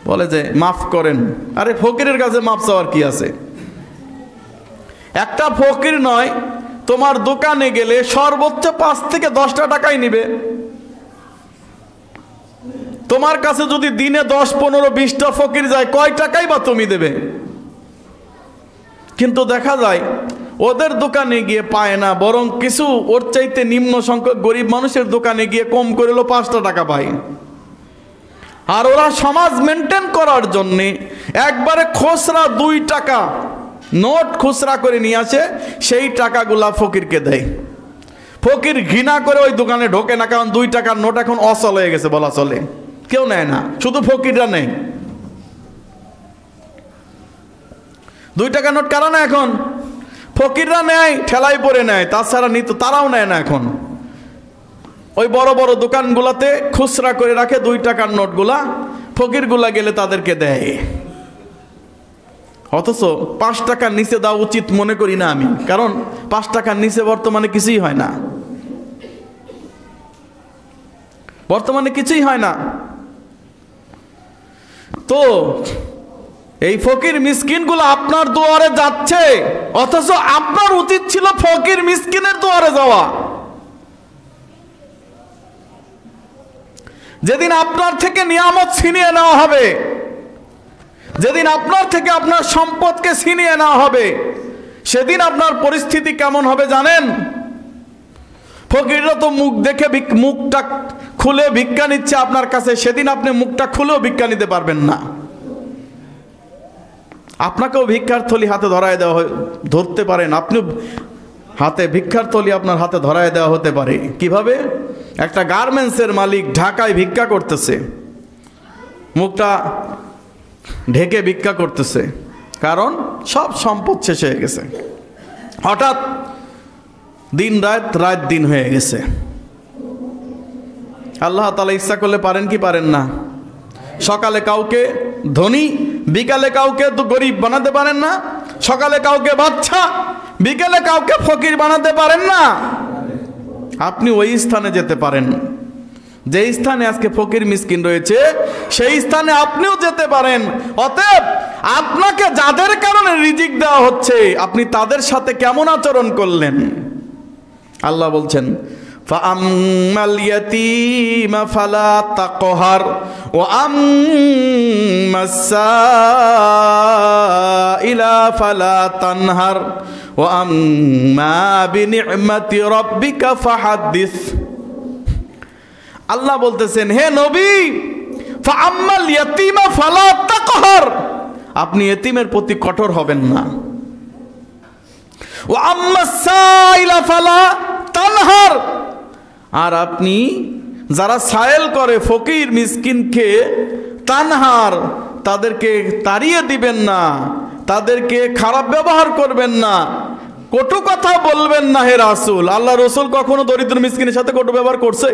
বলে যে মাফ করেন। আরে ফকিরের কাছে মাফ চাওয়ার কি আছে? একটা ফকির নয়, তোমার দোকানে গেলে সর্বোচ্চ 5 থেকে 10টা টাকাই নিবে। তোমার কাছে যদি দিনে 10, 15, 20টা ফকির যায়, কয় টাকাই বা তুমি দেবে? কিন্তু দেখা যায় ওদের দোকানে গিয়ে পায় না, বরং কিছু ওর চাইতে নিম্ন সংখ্যক গরিব মানুষের দোকানে গিয়ে কম করে 5টা টাকা পায়। আর ওরা সমাজ মেনটেন করার জন্যে একবারে খুচরা 2 টাকা নোট খুচরা করে নিয়ে আসে, সেই টাকাগুলা ফকিরকে দেয়। ফকির ঘৃণা করে ওই দোকানে ঢোকে না, কারণ 2 টাকার নোট এখন অচল হয়ে গেছে, বলা চলে, কেউ নেয় না, শুধু ফকিররা নেয়। 2 টাকার নোট কারা না এখন? ফকিররা নেয়, ঠেলাই পরে নেয়, তাছাড়া নিত তারাও নেয় না এখন। ওই বড় বড় দোকানগুলাতে খুচরা করে রাখে 2 টাকার নোটগুলা, ফকিরগুলা গেলে তাদেরকে দেয়। অথচ 5 টাকার নিচে দেওয়া উচিত মনে করি না আমি, কারণ 5 টাকার নিচে বর্তমানে কিছুই হয় না, বর্তমানে কিছুই হয় না। তো এই ফকির মিসকিনগুলো আপনার দুয়ারে যাচ্ছে, অথচ আপনার উচিত ছিল ফকির মিসকিনের দুয়ারে যাওয়া। যেদিন আপনার থেকে নিয়ামত ছিনিয়ে নেওয়া হবে, যেদিন আপনার থেকে আপনার সম্পদকে ছিনিয়ে নেওয়া হবে, সেদিন আপনার পরিস্থিতি কেমন হবে জানেন? ফকিররা তো মুখ দেখে মুখটা খুলে ভিক্ষা নিচ্ছে আপনার কাছে, সেদিন আপনি মুখটা খুলেও ভিক্ষা নিতে পারবেন না। আপনাকেও ভিক্ষার থলি হাতে ধরতে পারেন, আপনি হাতে ভিক্ষার থলি আপনার হাতে ধরায় দেওয়া হতে পারে। কিভাবে? একটা গার্মেন্টসের মালিক ঢাকায় ভিক্ষা করতেছে, মুখটা ঢেকে ভিক্ষা করতেছে, কারণ সব সম্পদ শেষ হয়ে গেছে। হঠাৎ দিন রাত, রাত দিন হয়ে গেছে। আল্লাহ তাআলা ইচ্ছা করলে পারেন কি পারেন না? সকালে কাউকে ধনী, বিকালে কাউকে তো গরিব বানাতে পারেন না? সকালে কাউকে বাচ্চা, বিকালে কাউকে ফকির বানাতে পারেন না? আপনি ওই স্থানে যেতে পারেন যে স্থানে আজকে ফকির মিসকিন রয়েছে, সেই স্থানে আপনিও যেতে পারেন। অতএব আপনাকে যাদের কারণে রিজিক দেওয়া হচ্ছে, আপনি তাদের সাথে কেমন আচরণ করলেন? আল্লাহ বলছেন, ফাআম্মাল ইয়াতীমা ফালা তাকহার ওয়া আম্মাস সাইলা ফালা তানহার ওয়া আম্মা বিনি'মাতি রাব্বিকা ফাহাদ্দিস। আল্লাহ বলতেছেন, হে নবী, ফাআম্মাল ইয়াতীমা ফালা তাকহার, আপনি এতিমের প্রতি কঠোর হবেন না। ওয়া আম্মাস সাইলা ফালা তানহার, আর আপনি যারা সায়েল করে ফকির মিসকিনকে, তানহার, তাদেরকে তাড়িয়ে দিবেন না, তাদেরকে খারাপ ব্যবহার করবেন না, কটু কথা বলবেন না। হে রাসূল, আল্লাহ রসুল কখনো দরিদ্র মিসকিনের সাথে কটু ব্যবহার করছে?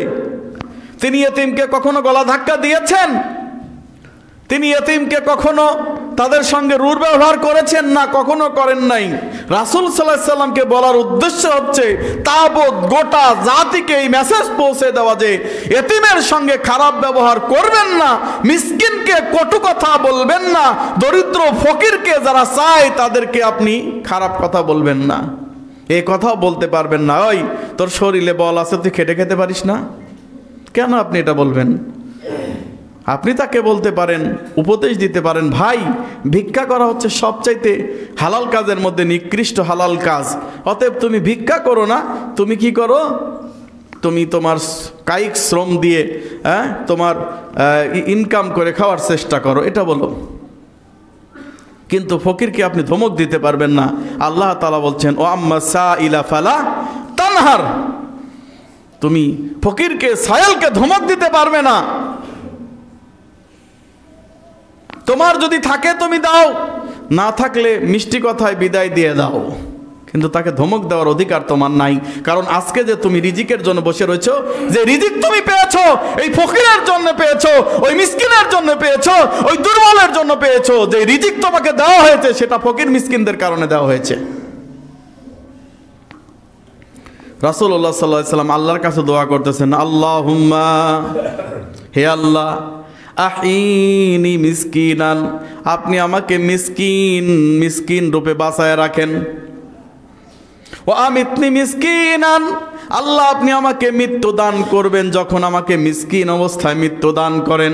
তিনি এতিমকে কখনো গলা ধাক্কা দিয়েছেন? তিনি এতিমকে কখনো তাদের সঙ্গে রূঢ় ব্যবহার করেছেন? না, কখনো করেন নাই। রাসূল সাল্লাল্লাহু আলাইহি সাল্লামকে বলার উদ্দেশ্য হচ্ছে তাবৎ গোটা জাতিকে এই মেসেজ পৌঁছে দেওয়া যে এতিমের সঙ্গে খারাপ ব্যবহার করবেন না, মিসকিনকে কটু কথা বলবেন না, দরিদ্র ফকিরকে যারা চায় তাদেরকে আপনি খারাপ কথা বলবেন না। এই কথাও বলতে পারবেন না, ওই তোর শরীরে বল আছে, তুই খেটে খেতে পারিস না, কেন আপনি এটা বলবেন? আপনি তাকে বলতে পারেন, উপদেশ দিতে পারেন, ভাই ভিক্ষা করা হচ্ছে সবচাইতে হালাল কাজের মধ্যে নিকৃষ্ট হালাল কাজ, অতএব তুমি ভিক্ষা করো না, তুমি কি করো, তুমি তোমার কায়িক শ্রম দিয়ে তোমার ইনকাম করে খাওয়ার চেষ্টা করো, এটা বলো। কিন্তু ফকিরকে আপনি ধমক দিতে পারবেন না। আল্লাহ তাআলা বলছেন, ও আম্মা সাইলা ফালা তানহার, তুমি ফকিরকে সায়েলকে ধমক দিতে পারবে না। তোমার যদি থাকে তুমি দাও, না থাকলে মিষ্টি কথায় বিদায় দিয়ে দাও, কিন্তু তাকে ধমক দেওয়ার অধিকার তোমার নাই। কারণ আজকে যে তুমি রিজিকের জন্য বসে রয়েছো, যে রিজিক তুমি পেয়েছো, এই ফকিরের জন্য পেয়েছো, ওই মিসকিনের জন্য পেয়েছো, ওই দুর্বলের জন্য পেয়েছো, যে রিজিক তোমাকে দেওয়া হয়েছে সেটা ফকির মিসকিনদের কারণে দেওয়া হয়েছে। রাসূলুল্লাহ সাল্লাল্লাহু আলাইহি ওয়াসাল্লাম আল্লাহর কাছে দোয়া করতেছেন, আল্লাহুম্মা, হে আল্লাহ, আহিনি মিসকিনান, আপনি আমাকে মিসকিন রূপে বাঁচায় রাখেন। ও আমিতনি মিসকিনান, আল্লাহ আপনি আমাকে মৃত্যু দান করবেন যখন আমাকে মিসকিন অবস্থায় মৃত্যু দান করেন।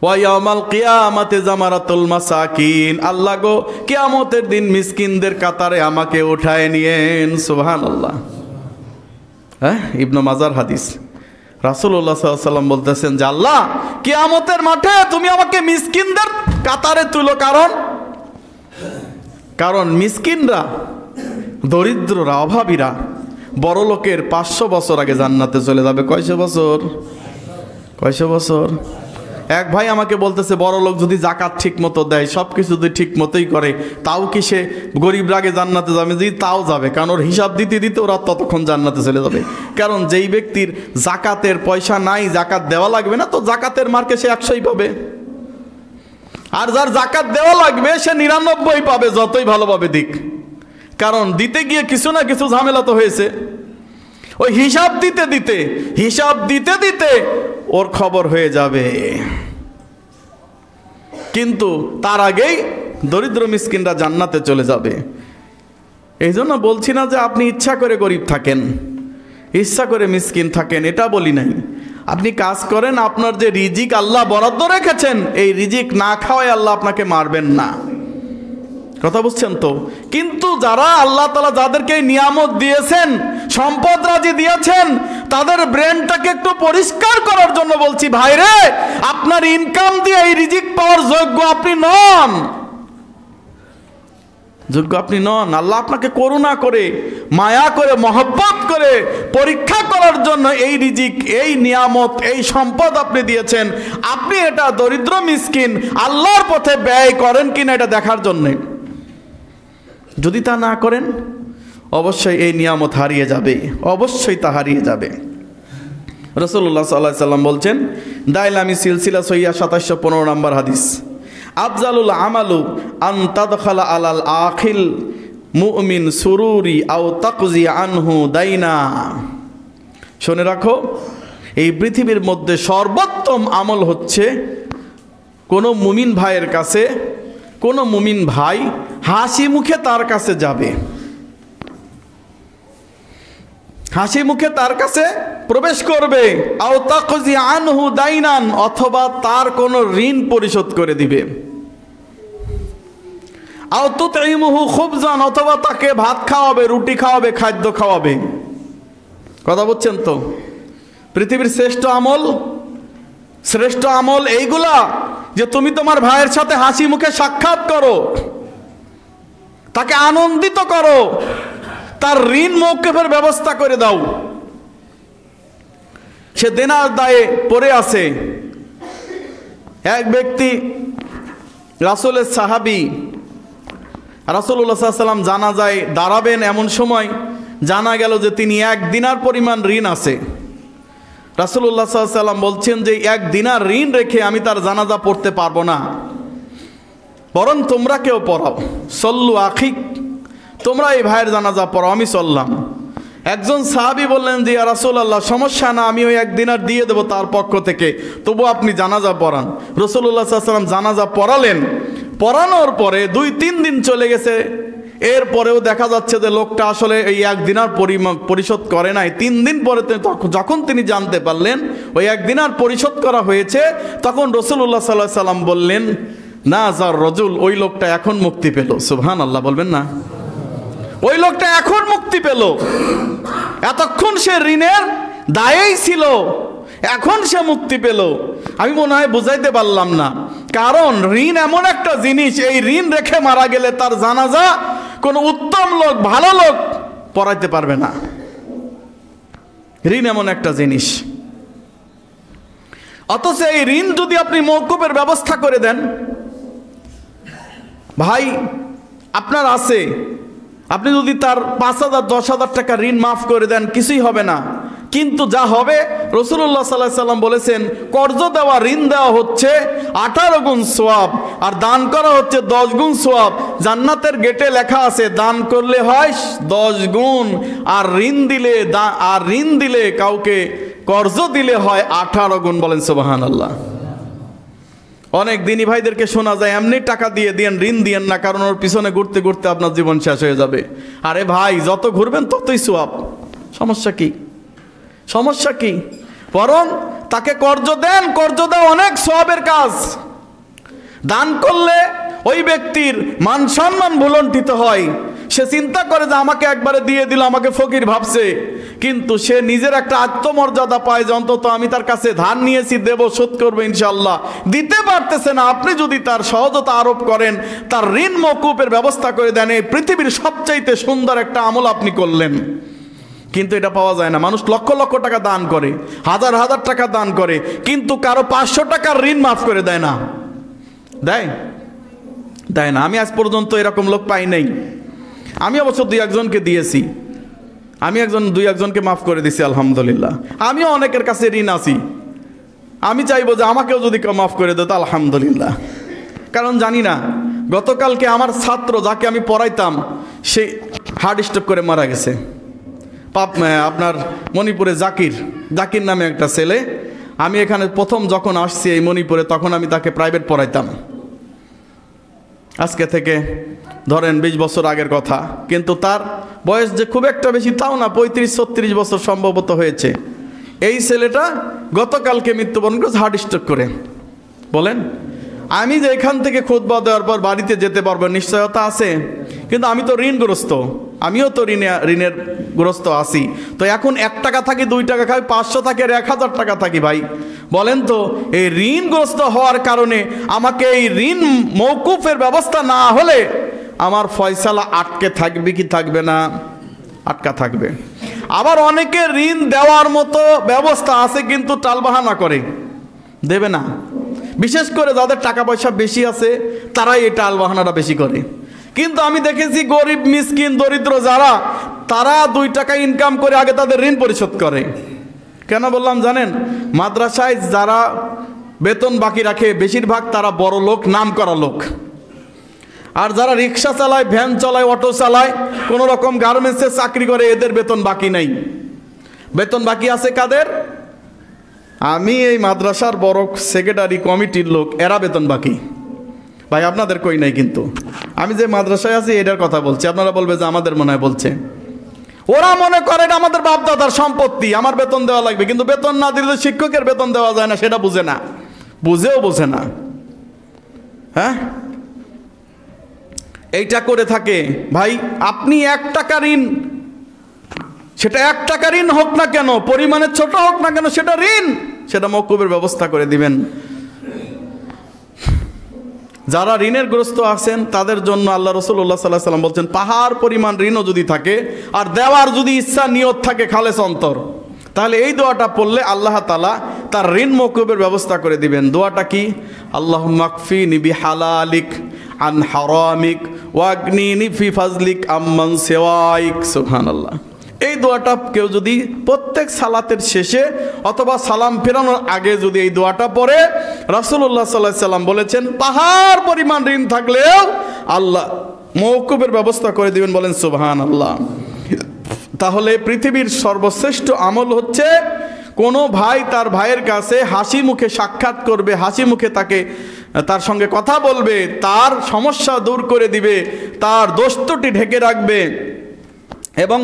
ওয়া ইয়াউমাল কিয়ামাতি জামারাতুল মাসাকিন, আল্লাহ গো কিয়ামতের দিন মিসকিনদের কাতারে আমাকে উঠায় নিয়েন। সুবহানাল্লাহ। ইবনে মাজার হাদিস। রাসূলুল্লাহ সাল্লাল্লাহু আলাইহি ওয়াসাল্লাম বলতেছেন যে আল্লাহ কিয়ামতের মাঠে তুমি আমাকে মিসকিনদের কাতারে তুলো, কারণ মিসকিনরা, দরিদ্ররা, অভাবীরা বড় লোকের 500 বছর আগে জান্নাতে চলে যাবে। কয়শো বছর? এক ভাই আমাকে বলতেছে, বড় লোক যদি জাকাত ঠিক মতো দেয়, সব কিছু যদি ঠিক মতোই করে, তাও কি সে গরিবরা আগে জান্নাতে যাবে? যদি তাও যাবে, কারণ ওর হিসাব দিতে দিতে ওরা ততক্ষণ জান্নাতে চলে যাবে। কারণ যেই ব্যক্তির জাকাতের পয়সা নাই, জাকাত দেওয়া লাগবে না, তো জাকাতের মার্কে সে 100ই পাবে। আর যার জাকাত দেওয়া লাগবে সে 99 পাবে, যতই ভালোভাবে দিক। কারণ দিতে গিয়ে কিছু না কিছু ঝামেলা তো হয়েছে। ওই হিসাব দিতে দিতে ওর খবর হয়ে যাবে। কিন্তু তার আগেই দরিদ্র মিসকিনরা জান্নাতে চলে যাবে। এই জন্য বলছি না যে আপনি ইচ্ছা করে গরিব থাকেন, ইচ্ছা করে মিসকিন থাকেন, এটা বলি নাই। আপনি কাজ করেন, আপনার যে রিজিক আল্লাহ বরাদ্দ রেখেছেন, এই রিজিক না খাওয়ায় আল্লাহ আপনাকে মারবেন না। কথা বুঝছেন তো? কিন্তু যারা আল্লাহ তাআলা যাদেরকে নিয়ামত দিয়েছেন, সম্পদ রাজি দিয়েছেন, তাদের ব্রেনটাকে একটু পরিষ্কার করার জন্য বলছি, ভাইরে, আপনার ইনকাম দিয়ে এই রিজিক পাওয়ার যোগ্য আপনি নন। যোগ্য আপনি নন। আল্লাহ আপনাকে করুণা করে, মায়া করে, মহব্বত করে পরীক্ষা করার জন্য এই রিজিক, এই নিয়ামত, এই সম্পদ আপনি দিয়েছেন। আপনি এটা দরিদ্র মিসকিন আল্লাহর পথে ব্যয় করেন কিনা এটা দেখার জন্যে। যদি তা না করেন, অবশ্যই এই নিয়ামত হারিয়ে যাবে, অবশ্যই তা হারিয়ে যাবে। রাসূলুল্লাহ সাল্লাল্লাহু আলাইহি সাল্লাম বলছেন, দাইলামি সিলসিলা সহিহা 2715 নম্বর হাদিস, আফজালুল আমালু আন তাদখালা আলাল আখিল মুমিন সুরুরি আও তাকজি আনহু দাইনা। শুনে রাখো, এই পৃথিবীর মধ্যে সর্বোত্তম আমল হচ্ছে কোনো মুমিন ভাইয়ের কাছে, কোনো মুমিন ভাই হাসি মুখে তার কাছে যাবে, হাসি মুখে তার কাছে প্রবেশ করবে, আও তাকজি আনহু দাইনান, অথবা তার কোনো ঋণ পরিশোধ করে দিবে, আও তুতঈমুহু খুবজান, অথবা তাকে ভাত খাওয়াবে, রুটি খাওয়াবে, খাদ্য খাওয়াবে। কথা বুঝছেন তো? পৃথিবীর শ্রেষ্ঠ আমল এইগুলা, যে তুমি তোমার ভাইয়ের সাথে হাসি মুখে সাক্ষাৎ করো, তাকে আনন্দিত করো, তার ঋণ মওকুফের ব্যবস্থা করে দাও। সে দেনার দায়ে পড়ে আছে। এক ব্যক্তি রাসূলের সাহাবী, রাসূলুল্লাহ সাল্লাল্লাহু আলাইহি ওয়াসাল্লাম জানাজায় দাঁড়াবেন, এমন সময় জানা গেল যে তিনি 1 দিনার পরিমাণ ঋণ আছে। রাসূলুল্লাহ সাল্লাল্লাহু আলাইহি ওয়াসাল্লাম বলছেন যে 1 দিনার ঋণ রেখে আমি তার জানাজা পড়তে পারবো না, বরং তোমরা কেউ পড়াও, সল্লু আখিক, তোমরা এই ভাইয়ের জানাজা পড়াও, আমি চললাম। একজন সাহাবী বললেন যে ইয়া রাসূলুল্লাহ, সমস্যা না, আমি ওই 1 দিনার দিয়ে দেবো তার পক্ষ থেকে, তবু আপনি জানাজা পড়ান। রাসূলুল্লাহ সাল্লাল্লাহু আলাইহি ওয়াসাল্লাম জানাজা পড়ালেন। পড়ানোর পরে 2-3 দিন চলে গেছে, এরপরেও দেখা যাচ্ছে যে লোকটা আসলে এই 1 দিনার পরিশোধ করে নাই। 3 দিন পরে যখন তিনি জানতে পারলেন ওই 1 দিনার পরিশোধ করা হয়েছে, তখন রাসূলুল্লাহ সাল্লাল্লাহু আলাইহি ওয়াসাল্লাম বললেন, না যার রজুল, ওই লোকটা এখন মুক্তি পেল। সুবহানাল্লাহ বলবেন না? ওই লোকটা এখন মুক্তি পেল। এতক্ষণ সে ঋণের দায়েই ছিল, এখন সে মুক্তি পেল। আমি মনে হয় বুঝাইতে পারলাম না, কারণ ঋণ এমন একটা জিনিস, এই ঋণ রেখে মারা গেলে তার জানাজা কোনো উত্তম লোক, ভালো লোক পড়াইতে পারবে না। ঋণ এমন একটা জিনিস। অথচ এই ঋণ যদি আপনি মওকুফের ব্যবস্থা করে দেন, ভাই আপনার আছে, আপনি যদি তার 5,000-10,000 টাকা ঋণ মাফ করে দেন, কিছুই হবে না। কিন্তু যা হবে, রাসূলুল্লাহ সাল্লাল্লাহু আলাইহি সাল্লাম বলেছেন, কর্জ দেওয়া, ঋণ দেওয়া হচ্ছে 18 গুণ সওয়াব, আর দান করা হচ্ছে 10 গুণ সওয়াব। জান্নাতের গেটে লেখা আছে, দান করলে হয় 10 গুণ, আর ঋণ দিলে কাউকে কর্জ দিলে হয় 18 গুণ। বলেন সুবহানাল্লাহ। অনেক দিনী ভাইদেরকে শোনা যায়, এমনি টাকা দিয়ে দিয়েন, ঋণ দিয়েন না, কারণ ওর পিছনে ঘুরতে ঘুরতে আপনার জীবন শেষ হয়ে যাবে। আরে ভাই, যত ঘুরবেন ততই সওয়াব, সমস্যা কি? সমস্যা কি? বরং তাকে কর্জ দেন, কর্জ দেওয়া অনেক সওয়াবের কাজ। দান করলে ওই ব্যক্তির মান সম্মান ভুলণ্ঠিত হয়। সে চিন্তা করে যে আমাকে একবারে দিয়ে দিল, আমাকে ফকির ভাবছে, কিন্তু সে নিজের একটা আত্মমর্যাদা পায় যে অন্তত আমি তার কাছে ধার নিয়েছি, দেব, শোধ করবো ইনশাআল্লাহ। দিতে পারতেছে না, আপনি যদি তার সহজতা আরোপ করেন, তার ঋণ মওকুফের ব্যবস্থা করে দেন, এই পৃথিবীর সবচাইতে সুন্দর একটা আমল আপনি করলেন। কিন্তু এটা পাওয়া যায় না। মানুষ লক্ষ লক্ষ টাকা দান করে, হাজার হাজার টাকা দান করে, কিন্তু কারো 500 টাকার ঋণ মাফ করে দেয় না। দেয় না। আমি আজ পর্যন্ত এরকম লোক পাই নাই। আমি অবশ্য 2-1 জনকে দিয়েছি, আমি 2-1 জনকে মাফ করে দিছি, আলহামদুলিল্লাহ। আমিও অনেকের কাছে ঋণ আছি, আমি চাইবো যে আমাকেও যদি কেউ মাফ করে দেয়, আলহামদুলিল্লাহ। কারণ জানি না, গতকালকে আমার ছাত্র যাকে আমি পড়াইতাম, সে হার্ট স্ট্রোক করে মারা গেছে। আপনার মণিপুরে জাকির নামে একটা ছেলে। আমি এখানে প্রথম যখন আসছি এই মণিপুরে, তখন আমি তাকে প্রাইভেট পড়াইতাম। আজকে থেকে ধরেন 20 বছর আগের কথা, কিন্তু তার বয়স যে খুব একটা বেশি তাও না, 35-36 বছর সম্ভবত হয়েছে। এই ছেলেটা গতকালকে মৃত্যুবরণ করেছে হার্ট স্ট্রোক করে। বলেন, আমি যে এখান থেকে খুতবা দেওয়ার পর বাড়িতে যেতে পারবো নিশ্চয়তা আছে, কিন্তু আমি তো ঋণগ্রস্ত, আমিও তো ঋণের গ্রস্ত আছি। তো এখন 1 টাকা থাকি, 2 টাকা খাই, 500 থাকি আর 1000 টাকা থাকি। ভাই বলেন তো, এই ঋণগ্রস্ত হওয়ার কারণে আমাকে এই ঋণ মওকুফের ব্যবস্থা না হলে আমার ফয়সালা আটকে থাকবে কি থাকবে না? আটকা থাকবে। আবার অনেকে ঋণ দেওয়ার মতো ব্যবস্থা আছে কিন্তু টালবাহানা করে, দেবে না। বিশেষ করে যাদের টাকা পয়সা বেশি আছে তারাই এই টালবাহানাটা বেশি করে। কিন্তু আমি দেখেছি গরিব মিসকিন দরিদ্র যারা, তারা 2 টাকা ইনকাম করে আগে তাদের ঋণ পরিশোধ করে। কেন বললাম জানেন? মাদ্রাসায় যারা বেতন বাকি রাখে বেশিরভাগ তারা বড় লোক, নাম করা লোক। আর যারা রিক্সা চালায়, ভ্যান চালায়, অটো চালায়, কোনো রকম গার্মেন্টসে চাকরি করে, এদের বেতন বাকি নাই। বেতন বাকি আছে কাদের? আমি এই মাদ্রাসার বড় সেক্রেটারি কমিটির লোক, এরা বেতন বাকি। ভাই আপনাদের কই নাই, কিন্তু আমি যে মাদ্রাসায় আছি এটার কথা বলছি। আপনারা বলবে যে আমাদের মনে হয় বলছে। ওরা মনে করে এটা আমাদের বাপদাদার সম্পত্তি, আমার বেতন দেওয়া লাগবে। কিন্তু বেতন না দিলে শিক্ষকের বেতন দেওয়া যায় না, সেটা বুঝে না, বুঝেও বোঝে না। হ্যাঁ, এইটা করে থাকে। ভাই আপনি 1 টাকা ঋণ, সেটা 1 টাকা ঋণ হোক না কেন, পরিমাণে ছোট হোক না কেন, সেটা ঋণ, সেটা মওকুফের ব্যবস্থা করে দিবেন। যারা ঋণের গ্রস্ত আছেন তাদের জন্য আল্লাহ রাসূলুল্লাহ সাল্লাল্লাহু আলাইহি ওয়াসাল্লাম বলছেন, পাহাড় পরিমাণ ঋণও যদি থাকে আর দেওয়ার যদি ইচ্ছা নিয়ত থাকে খালেস অন্তর, তাহলে এই দোয়াটা পড়লে আল্লাহ তাআলা তার ঋণ মওকুফের ব্যবস্থা করে দিবেন। দোয়াটা কি? আল্লাহুম্মা কফিনি বিহালালিক আন হারামিক ওয়াগনিনি ফি ফাজলিক আম্মান সিওয়াইক। সুবহানাল্লাহ। এই দোয়াটা কেউ যদি প্রত্যেক সালাতের শেষে অথবা সালাম ফেরানোর আগে যদি এই দোয়াটা পড়ে, রাসূলুল্লাহ সাল্লাল্লাহু আলাইহি ওয়াসাল্লাম বলেছেন পাহাড় পরিমাণ ঋণ থাকলেও আল্লাহ মওকুফের ব্যবস্থা করে দিবেন। বলেন সুবহানাল্লাহ। তাহলে পৃথিবীর সর্বশ্রেষ্ঠ আমল হচ্ছে কোনো ভাই তার ভাইয়ের কাছে হাসি মুখে সাক্ষাৎ করবে, হাসি মুখে তার সঙ্গে কথা বলবে, তার সমস্যা দূর করে দিবে, তার দোষ ত্রুটি ঢেকে রাখবে এবং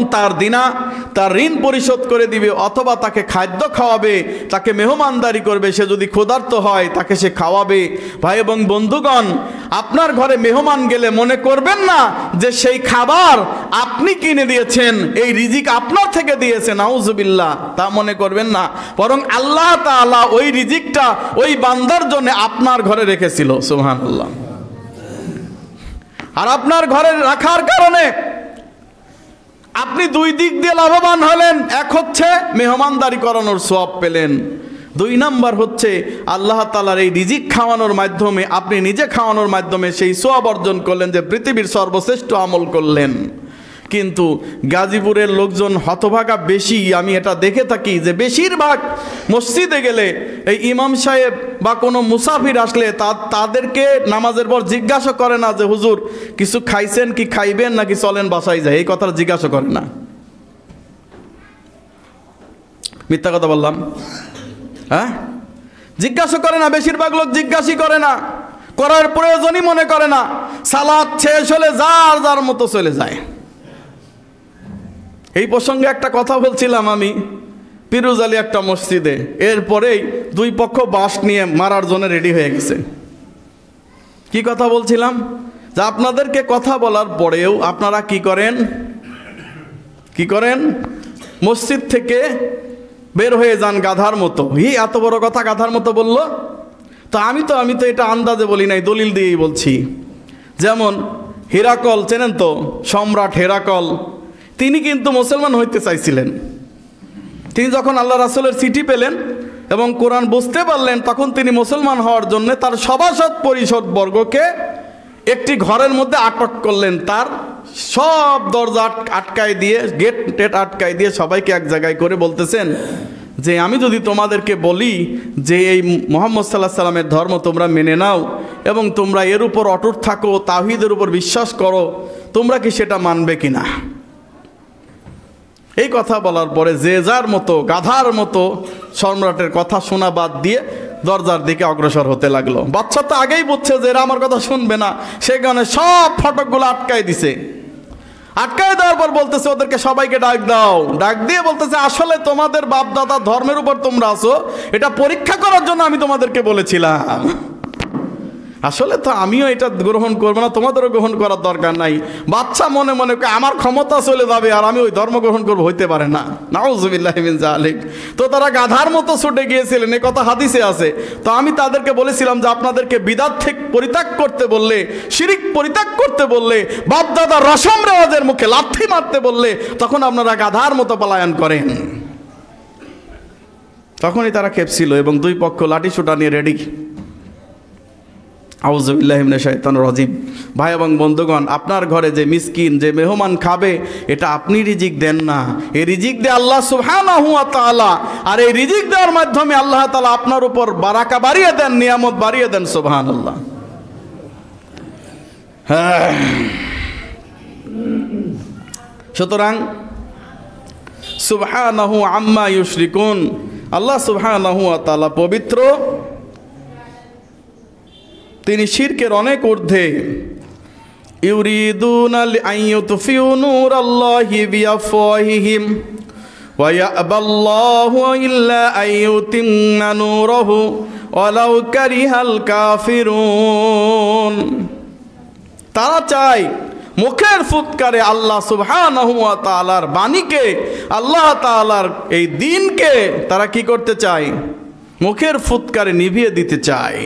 তার ঋণ পরিশোধ করে দিবে, অথবা তাকে খাদ্য খাওয়াবে, তাকে মেহমানদারি করবে। সে যদি ক্ষুধার্ত হয় তাকে সে খাওয়াবে। ভাই এবং বন্ধুগণ, আপনার ঘরে মেহমান গেলে মনে করবেন না যে সেই খাবার আপনি কিনে দিয়েছেন, এই রিজিক আপনার থেকে দিয়েছে, নাউজুবিল্লাহ, তা মনে করবেন না। বরং আল্লাহ তাআলা ওই রিজিকটা ওই বান্দার জন্য আপনার ঘরে রেখেছিল। সুবহানাল্লাহ। আর আপনার ঘরে রাখার কারণে আপনি 2 দিক দিয়ে লাভবান হলেন। এক হচ্ছে মেহমানদারি করানোর সওয়াব পেলেন, 2 নাম্বার হচ্ছে আল্লাহ তাআলার এই রিজিক খাওয়ানোর মাধ্যমে আপনি নিজে খাওয়ানোর মাধ্যমে সেই সওয়াব অর্জন করলেন যে পৃথিবীর সর্বশ্রেষ্ঠ আমল করলেন। কিন্তু গাজীপুরের লোকজন হতভাগা বেশি। আমি এটা দেখে থাকি যে বেশিরভাগ মসজিদে গেলে এই ইমাম সাহেব বা কোনো মুসাফির আসলে তাদেরকে নামাজের পর জিজ্ঞাসা করে না যে হুজুর কিছু খাইছেন কি খাইবেন নাকি চলেন বাসায় যায়, এই কথা জিজ্ঞাসা করে না। মিথ্যা কথা বললাম? হ্যাঁ, জিজ্ঞাসা করে না। বেশিরভাগ লোক জিজ্ঞাসা করে না, করার প্রয়োজনই মনে করে না। সালাত শেষ হলে যার যার মতো চলে যায়। এই প্রসঙ্গে একটা কথা বলছিলাম আমি পিরুজালি একটা মসজিদে, এরপরেই 2 পক্ষ বাঁশ নিয়ে মারার জন্য রেডি হয়ে গেছে। কি কথা বলছিলাম? যে আপনাদেরকে কথা বলার পরেও আপনারা কি করেন? মসজিদ থেকে বের হয়ে যান গাধার মতো। এত বড় কথা গাধার মতো বলল। তো আমি তো এটা আন্দাজে বলি নাই, দলিল দিয়েই বলছি। যেমন হেরাকল চেনেন তো, সম্রাট হেরাকল, তিনি কিন্তু মুসলমান হইতে চাইছিলেন। তিনি যখন আল্লাহ রাসূলের চিঠি পেলেন এবং কোরআন বুঝতে পারলেন, তখন তিনি মুসলমান হওয়ার জন্য তার সভাসদ পরিষদ বর্গকে একটি ঘরের মধ্যে আটক করলেন। তার সব দরজা আটকায় দিয়ে, গেট আটকায় দিয়ে সবাইকে এক জায়গায় করে বলতেছেন যে আমি যদি তোমাদেরকে বলি যে এই মুহাম্মদ সাল্লাল্লাহু আলাইহি সাল্লামের ধর্ম তোমরা মেনে নাও এবং তোমরা এর উপর অটুট থাকো, তাওহীদের উপর বিশ্বাস করো, তোমরা কি সেটা মানবে কিনা? এই কথা বলার পরে যে যার মতো গাধার মতো সম্রাটের কথা শোনা বাদ দিয়ে দরজার দিকে অগ্রসর হতে লাগলো। বাচ্চা তো আগেই বুঝছে যে এরা আমার কথা শুনবে না, সে কারণে সব ফটকগুলো আটকায় দিছে। আটকায় দেওয়ার পর বলতেছে ওদেরকে সবাইকে ডাক দাও, ডাক দিয়ে বলতেছে আসলে তোমাদের বাপ দাদা ধর্মের উপর তোমরা আছো, এটা পরীক্ষা করার জন্য আমি তোমাদেরকে বলেছিলাম। আসলে তো আমিও এটা গ্রহণ করবো না, তোমাদেরও গ্রহণ করার দরকার নাই। বাচ্চা মনে মনে আমার ক্ষমতা চলে যাবে আর আমি ওই ধর্ম গ্রহণ করবো, হইতে পারে না। নাউজুবিল্লাহি মিন যালিক। তো তারা গাধার মতো ছুটে গিয়েছিলেন, এ কথা হাদিসে আছে। তো আমি তাদেরকে বলেছিলাম যে আপনাদেরকে বিদআত থেকে পরিত্যাগ করতে বললে, শিরিক পরিত্যাগ করতে বললে, বাপ দাদা রসম রেওয়াজের মুখে লাথি মারতে বললে তখন আপনারা গাধার মতো পলায়ন করেন। তখনই তারা খেপছিল এবং দুই পক্ষ লাঠি সোঁটা নিয়ে রেডি। আউযুবিল্লাহি মিনাশ শাইতানির রাজিম। ভাই এবং বন্ধুগণ, আপনার ঘরে যে মিসকিন, যে মেহমান খাবে, এটা আপনি রিজিক দেন না, এই রিজিক দেয় আল্লাহ সুবহানাহু ওয়া তাআলা। আর এই রিজিক দেওয়ার মাধ্যমে আল্লাহ তাআলা আপনার উপর বারাকা বাড়িয়ে দেন, নিয়ামত বাড়িয়ে দেন। সুবহানাল্লাহ। হ্যাঁ, সুতরাং সুবহানাহু আম্মা ইউশরিকুন, আল্লাহ সুবহানাহু ওয়া তাআলা পবিত্র, তিনি শিরকের অনেক ঊর্ধ্বে। ইউরিদুনা আন ইউতফিউ নূরাল্লাহি বিআফওয়াহিহিম ওয়া ইয়াবাল্লাহু ইল্লা আন ইউতিম্মা নূরাহু ওয়ালাউ কারিহাল কাফিরুন। তারা চায় মুখের ফুৎকারে আল্লাহ সুবহানাহু ওয়া তাআলার বাণীকে, আল্লাহ তাআলার এই দ্বীনকে তারা কি করতে চায়? মুখের ফুৎকারে নিভিয়ে দিতে চায়।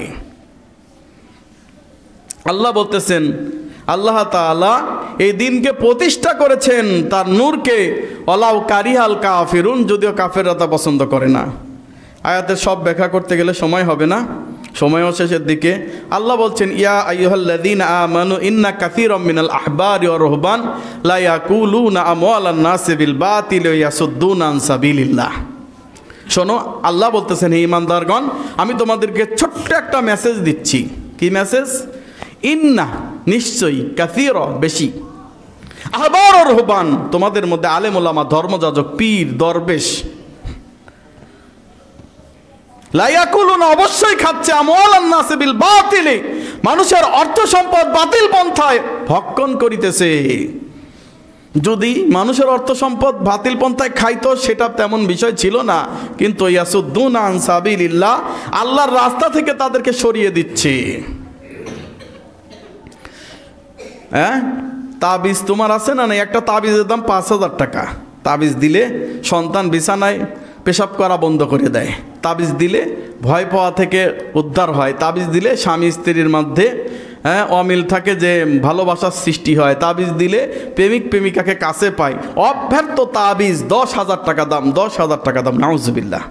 আল্লাহ বলতেছেন আল্লাহ তাআলা এই দিনকে প্রতিষ্ঠা করেছেন, তার নূরকে, ওয়ালাউ কারিহাল কাফিরুন, যদিও কাফেররা তা পছন্দ করে না। আয়াতের সব ব্যাখ্যা করতে গেলে সময় হবে না, সময়ও শেষের দিকে। আল্লাহ বলছেন ইয়া আইয়ুহাল্লাযীনা আমানু ইন্না কাসীরাম মিনাল আহবারি ওয়া রুহবান লা ইয়াকুলুনা আমওয়ালান নাসি বিল বাতিল ওয়া ইয়াসুদ্দুনা আন সাবিলিল্লাহ। শোনো, আল্লাহ বলতেছেন হে ঈমানদারগণ, আমি তোমাদেরকে ছোট্ট একটা মেসেজ দিচ্ছি। কি মেসেজ? ইন্না, নিশ্চয়ই, কাসীর, বেশি, আহবার ও রুহবান, তোমাদের মধ্যে আলেম ওলামা, ধর্মযাজক, পীর, দরবেশ, লা ইয়াকুলুনা, অবশ্যই খাচ্ছে, আমওয়ালান নাসি বিল বাতিল, মানুষের অর্থ সম্পদ বাতিল পন্থায় ভক্ষণ করিতেছে। যদি মানুষের অর্থ সম্পদ বাতিল পন্থায় খাইতো সেটা তেমন বিষয় ছিল না, কিন্তু ইয়াসুদ্দুনা আন সাবিলিল্লাহ, আল্লাহর রাস্তা থেকে তাদেরকে সরিয়ে দিচ্ছে। হ্যাঁ, তাবিজ তোমার আছে না? একটা তাবিজের দাম 5,000 টাকা। তাবিজ দিলে সন্তান বিছানায় পেশাব করা বন্ধ করে দেয়, তাবিজ দিলে ভয় পাওয়া থেকে উদ্ধার হয়, তাবিজ দিলে স্বামী স্ত্রীর মধ্যে অমিল থাকে যে ভালোবাসার সৃষ্টি হয়, তাবিজ দিলে প্রেমিক প্রেমিকাকে কাছে পায়। অব্যর্থ তাবিজ 10,000 টাকা দাম, 10,000 টাকা দাম। নাউজুবিল্লাহ।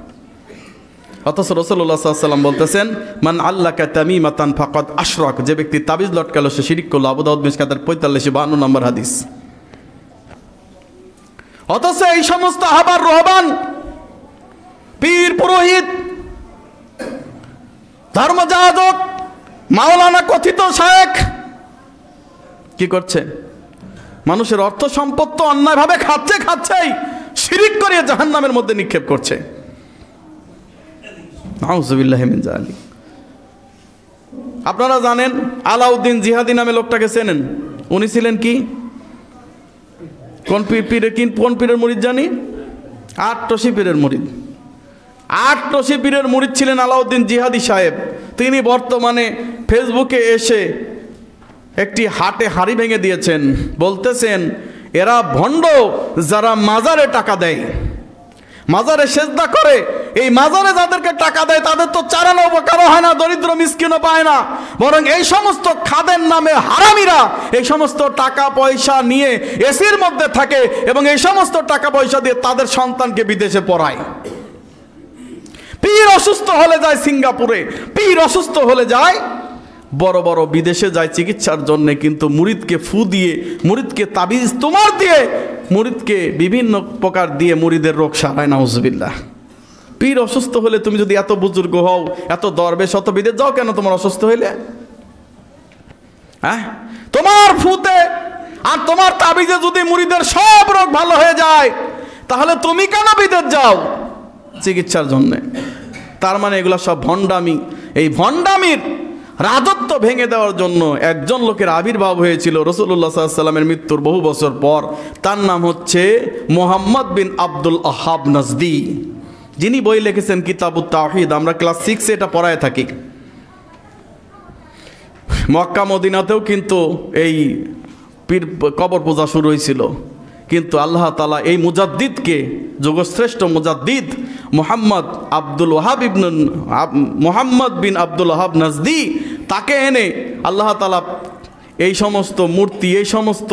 অথচ রাসূলুল্লাহ সাল্লাল্লাহু আলাইহি ওয়াসাল্লাম বলতেছেন মান আল্লাকা তামিমাতান ফাকাদ আশরাক, যে ব্যক্তি তাবিজ লটকালো সে শিরক করলো। আবু দাউদ মিশকাতের 4552 নম্বর হাদিস। অথচ এই সমস্ত আহবার রহবান, পীর, পুরোহিত, ধর্মযাজক, মাওলানা, কথিত শায়েখ কি করছে? মানুষের অর্থ সম্পদ তো অন্যায়ভাবে খাচ্ছেই, শিরিক করে জাহান্নামের মধ্যে নিক্ষেপ করছে। নাউযুবিল্লাহি মিন যালিক। আপনারা জানেন আলাউদ্দিন জিহাদি নামে লোকটাকে চেনেন? উনি ছিলেন কি? কোন পীরের মুরিদ জানি? আট-টসি পীরের মুরিদ। আট-টসি পীরের মুরিদ ছিলেন আলাউদ্দিন জিহাদি সাহেব। তিনি বর্তমানে ফেসবুকে এসে একটি হাটে হাড়ি ভেঙে দিয়েছেন, বলতেছেন এরা ভণ্ড যারা মাজারে টাকা দেয়, মাজারে সেজদা করে, এই মাজারে যাদেরকে টাকা দেয় তাদের তো চারানো উপকারও হয় না, দরিদ্র মিসকিনও পায় না, বরং এই সমস্ত খাদের নামে হারামিরা এই সমস্ত টাকা পয়সা নিয়ে এসির মধ্যে থাকে এবং এই সমস্ত টাকা পয়সা দিয়ে তাদের সন্তানকে বিদেশে পড়ায়। পীর অসুস্থ হলে যায় সিঙ্গাপুরে, পীর অসুস্থ হলে যায় বড় বড় বিদেশে যায় চিকিৎসার জন্য, কিন্তু মুরিদকে ফু দিয়ে, মুরিদকে তাবিজ তোমার দিয়ে, মুরিদকে বিভিন্ন প্রকার দিয়ে মুরিদের রোগ সারায়। নাউজুবিল্লাহ। পীর অসুস্থ হলে তুমি যদি এত বুজুর্গ হও, এত দরবেশ, অত বিদেশ যাও কেন তোমার অসুস্থ হইলে? হ্যাঁ, তোমার ফুতে আর তোমার তাবিজে যদি মুরিদের সব রোগ ভালো হয়ে যায় তাহলে তুমি কেন বিদেশ যাও চিকিৎসার জন্য? তার মানে এগুলো সব ভণ্ডামি। এই ভণ্ডামির রাজত্ব ভেঙে দেওয়ার জন্য একজন লোকের আবির্ভাব হয়েছিল রাসূলুল্লাহ সাল্লাল্লাহু আলাইহি ওয়াসাল্লামের মৃত্যুর বহু বছর পর। তার নাম হচ্ছে মুহাম্মদ বিন আব্দুল ওহাব নাজদি, যিনি বই লিখেছেন কিতাবুত তাওহীদ। আমরা ক্লাস 6-এ এটা পড়ায় থাকি। মক্কা মদিনাতেও কিন্তু এই পীর কবর পূজা শুরু হয়েছিল, কিন্তু আল্লাহ তাআলা এই মুজাদ্দিদকে, যুগশ্রেষ্ঠ মুজাদ্দিদ মুহাম্মদ বিন আব্দুল ওহাব নাজদি, তাকে এনে আল্লাহ তাআলা এই সমস্ত মূর্তি, এই সমস্ত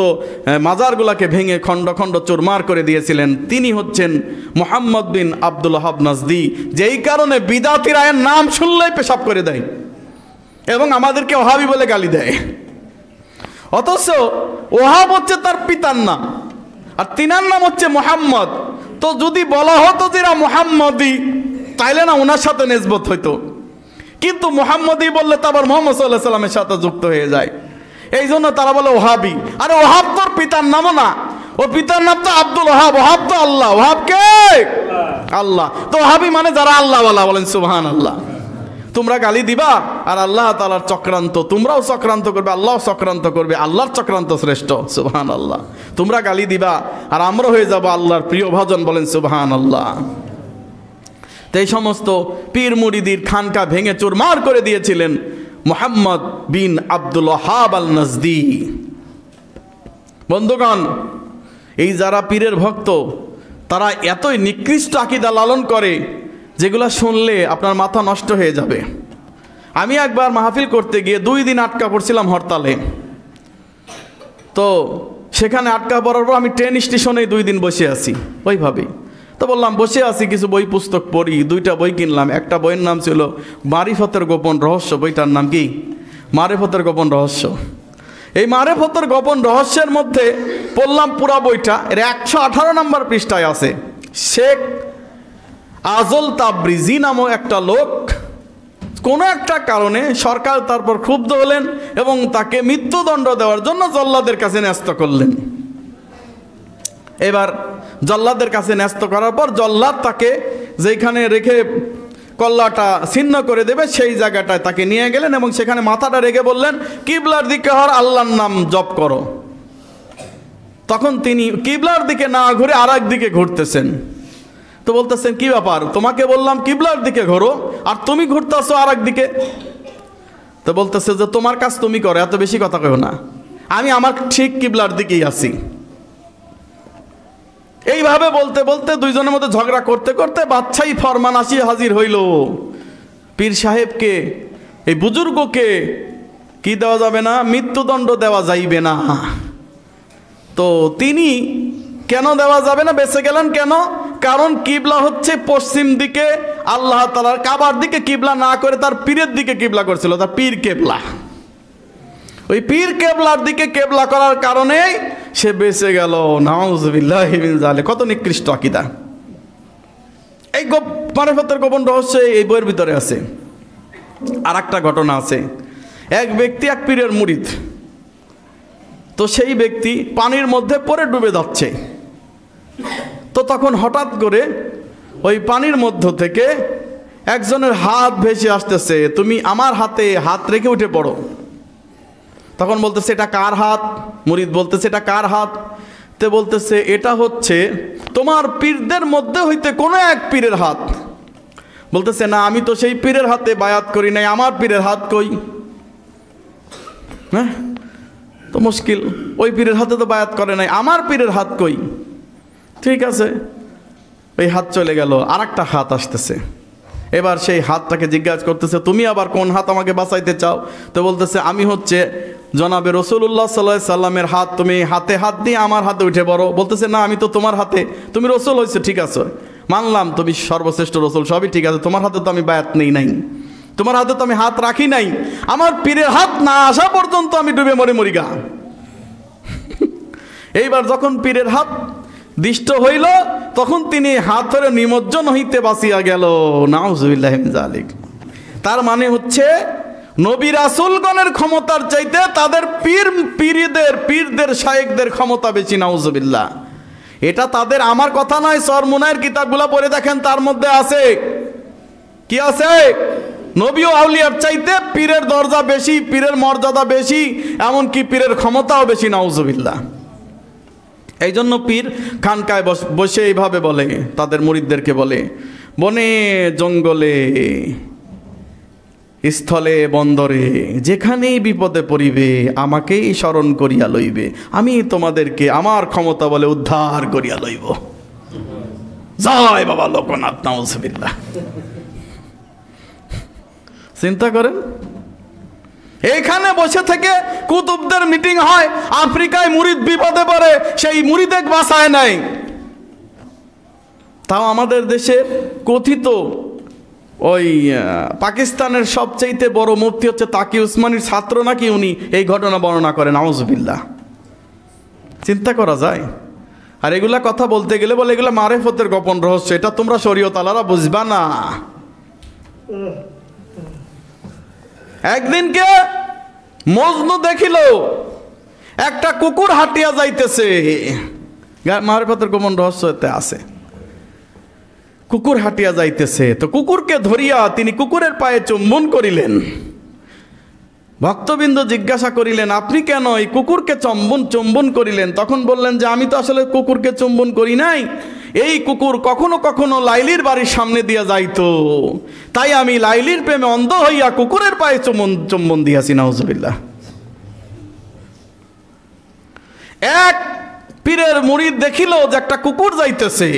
মাজারগুলাকে ভেঙে খণ্ড খণ্ড চুরমার করে দিয়েছিলেন। তিনি হচ্ছেন মুহাম্মদ বিন আব্দুল ওহাব নাজদি, যেই কারণে বিদাতিরা এর নাম শুনলেই পেশাব করে দেয় এবং আমাদেরকে ওহাবি বলে গালি দেয়। অথচ ওহাব হচ্ছে তার পিতার নাম, আর তিনার নাম হচ্ছে মুহাম্মদ। তো যদি বলা হতো যে এরা মুহাম্মদি, তাইলে না ওনার সাথে নিসবত হইতো, কিন্তু মুহাম্মদি বললে তো আবার মুহাম্মদ সাল্লাল্লাহু আলাইহি ওয়াসাল্লামের সাথে যুক্ত হয়ে যায়। এই জন্য তারা বলে ওহাবি। আরে ওহাব তোর পিতার নামও না, ও পিতার নাম তো আব্দুল ওহাব। ওহাব তো আল্লাহ। ওহাব কে? আল্লাহ। তো ওহাবি মানে যারা আল্লাহ ওয়ালা। বলেন সুবহানাল্লাহ। তোমরা গালি দিবা আর আল্লাহ তাআলার চক্রান্ত, তোমরাও চক্রান্ত করবে, আল্লাহও চক্রান্ত করবে। আল্লাহর চক্রান্ত শ্রেষ্ঠ। সুবহানাল্লাহ। তোমরা গালি দিবা আর আমরা হয়ে যাব আল্লাহর প্রিয় ভাজন। বলেন সুবহানাল্লাহ। তো এই সমস্ত পীর মুরিদির খানকা ভেঙে চুরমার করে দিয়েছিলেন মুহাম্মদ বিন আব্দুল ওহাব আল নাজদি। বন্ধুগণ, এই যারা পীরের ভক্ত, তারা এতই নিকৃষ্ট আকীদা লালন করে যেগুলা শুনলে আপনার মাথা নষ্ট হয়ে যাবে। আমি একবার মাহফিল করতে গিয়ে 2 দিন আটকা পড়ছিলাম হরতালে। তো সেখানে আটকা পড়ার পর আমি ট্রেন স্টেশনে 2 দিন বসে আছি ওইভাবেই। তো বললাম বসে আছি, কিছু বই পুস্তক পড়ি। 2টা বই কিনলাম। একটা বইয়ের নাম ছিল মারিফতের গোপন রহস্য। বইটার নাম কি? মারিফতের গোপন রহস্য। এই মারিফতের গোপন রহস্যের মধ্যে পড়লাম পুরা বইটা। এর 118 নম্বর পৃষ্ঠায় আছে শেখ আজল তাবরিজি নামক একটা লোক কোনো একটা কারণে সরকার তারপর ক্ষুব্ধ হলেন এবং তাকে মৃত্যুদণ্ড দেওয়ার জন্য জল্লাদের কাছে ন্যস্ত করলেন। এবার জল্লাদের কাছে ন্যস্ত করার পর জল্লাদ তাকে যেখানে রেখে কল্লাটা ছিন্ন করে দেবে সেই জায়গাটায় তাকে নিয়ে গেলেন এবং সেখানে মাথাটা রেখে বললেন, কিবলার দিকে হর, আল্লাহর নাম জপ করো। তখন তিনি কিবলার দিকে না ঘুরে আর এক দিকে ঘুরতেছেন। তো বলতেছেন, কি ব্যাপার, তোমাকে বললাম কিবলার দিকে ঘোরো আর তুমি ঘুরতেছো আর এক দিকে। তো বলতেছে যে তোমার কাজ তুমি করো, এত বেশি কথা কইও না, আমি আমার ঠিক কিবলার দিকেই আছি। এইভাবে বলতে বলতে দুইজনের মধ্যে ঝগড়া করতে করতে বাদশাহী ফরমান আসিয়া হাজির হইল। পীর সাহেবকে, এই বুজুর্গকে কি দেওয়া যাবে না? মৃত্যুদণ্ড দেওয়া যাইবে না। তো তিনি কেন দেওয়া যাবে না বেঁচে গেলেন কেন? কারণ কিবলা হচ্ছে পশ্চিম দিকে, আল্লাহ তাআলার কাবার দিকে কিবলা না করে তার পীরের দিকে কিবলা করছিল, তার পীর কেবলা। ওই পীর কেবলার দিকে কেবলা করার কারণে সে বেঁচে গেল। নাউযুবিল্লাহি মিন যালিক। কত নিকৃষ্ট আকীদা! এই মারিফতের গোপন রহস্য এই বইয়ের ভিতরে আছে। আর একটা ঘটনা আছে। এক ব্যক্তি এক পীরের মুরিদ। তো সেই ব্যক্তি পানির মধ্যে পড়ে ডুবে যাচ্ছে। তো তখন হঠাৎ করে ওই পানির মধ্য থেকে একজনের হাত ভেসে আসতেছে, তুমি আমার হাতে হাত রেখে উঠে পড়ো। তখন বলতেছে, এটা কার হাত? মুরিদ বলতেছে, এটা কার হাত? তে বলতেছে, এটা হচ্ছে তোমার পীরদের মধ্যে হইতে কোনো এক পীরের হাত। বলতেছে, না, আমি তো সেই পীরের হাতে বায়াত করি নাই, আমার পীরের হাত কই? হ্যাঁ, তো মুশকিল, ওই পীরের হাতে তো বায়াত করে নাই, আমার পীরের হাত কই? ঠিক আছে, ওই হাত চলে গেল, আর একটা হাত আসতেছে। এবার সেই হাতটাকে জিজ্ঞাসা করতেছে, তুমি আবার কোন হাত আমাকে বাঁচাইতে চাও? তো বলতেছে, আমি হচ্ছে জনাবে রাসূলুল্লাহ সাল্লাল্লাহু আলাইহি সাল্লামের হাত, তুমি হাতে হাত দিয়ে আমার হাতে উঠে পড়ো। বলতেছে, না, আমি তো তোমার হাতে, তুমি রসুল হয়েছে, ঠিক আছে, মানলাম তুমি সর্বশ্রেষ্ঠ রসুল, সবই ঠিক আছে, তোমার হাতে তো আমি বায়াত নেই নাই, তোমার হাতে তো আমি হাত রাখি নাই, আমার পীরের হাত না আসা পর্যন্ত আমি ডুবে মরি গা। এইবার যখন পীরের হাত দৃষ্ট হইল তখন তিনি হাত ধরে নিমজ্জন হইতে বাঁচিয়া গেল। নাউযুবিল্লাহি মিন যালিক। তার মানে হচ্ছে নবী রাসূলগণের ক্ষমতার চাইতে তাদের পীরদের শায়েখদের ক্ষমতা বেশি। নাউযুবিল্লাহ। এটা তাদের আমার কথা নয়, চরমুনাইয়ের কিতাবগুলো পড়ে দেখেন, তার মধ্যে আছে কি আছে? নবী ও আউলিয়ার চাইতে পীরের দরজা বেশি, পীরের মর্যাদা বেশি, এমনকি পীরের ক্ষমতাও বেশি, নাউজুবিল্লাহ। এই জন্য পীর খানকায় বসে এইভাবে বলে, তাদের মুরিদদেরকে বলে, বনে জঙ্গলে স্থলে বন্দরে যেখানেই বিপদে পড়িবে আমাকেই স্মরণ করিয়া লইবে, আমি তোমাদেরকে আমার ক্ষমতা বলে উদ্ধার করিয়া লইব। জয় বাবা লোকনাথ, নাউজুবিল্লাহ। চিন্তা করেন, এইখানে বসে থেকে কুতুবদের মিটিং হয়, আফ্রিকায় মুরিদ বিপদে পড়ে, সেই মুরিদে বাঁচায় নাই। তাও আমাদের দেশের কথিত ওই পাকিস্তানের সবচাইতে বড় মুফতি হচ্ছে তাকি উসমানির ছাত্র নাকি উনি এই ঘটনা বর্ণনা করেন, নাউজুবিল্লাহ। চিন্তা করা যায়। আর এগুলা কথা বলতে গেলে বলে এগুলা মারেফতের গোপন রহস্য, এটা তোমরা শরীয়ত আলারা বুঝবা না। একদিনকে মজনু দেখিল একটা কুকুর হাঁটিয়া যাইতেছে, মারেফতের গোপন রহস্য এতে আছে। কুকুর হাঁটিয়া যাইতেছে, তো কুকুরকে ধরিয়া তিনি কুকুরের পায়ে চুম্বন করিলেন। ভক্তবৃন্দ জিজ্ঞাসা করিলেন, আপনি কেন এই কুকুরকে চুম্বন করিলেন? তখন বললেন যে আমি তো আসলে কুকুরকে চুম্বন করি নাই, এই কুকুর কখনো কখনো লাইলির বাড়ির সামনে দিয়া যাইতো, তাই আমি লাইলির প্রেমে অন্ধ হইয়া কুকুরের পায়ে চুম্বন দিয়াছি, নাউজুবিল্লাহ। এক পীরের মুরিদ দেখিল যে একটা কুকুর যাইতেছে,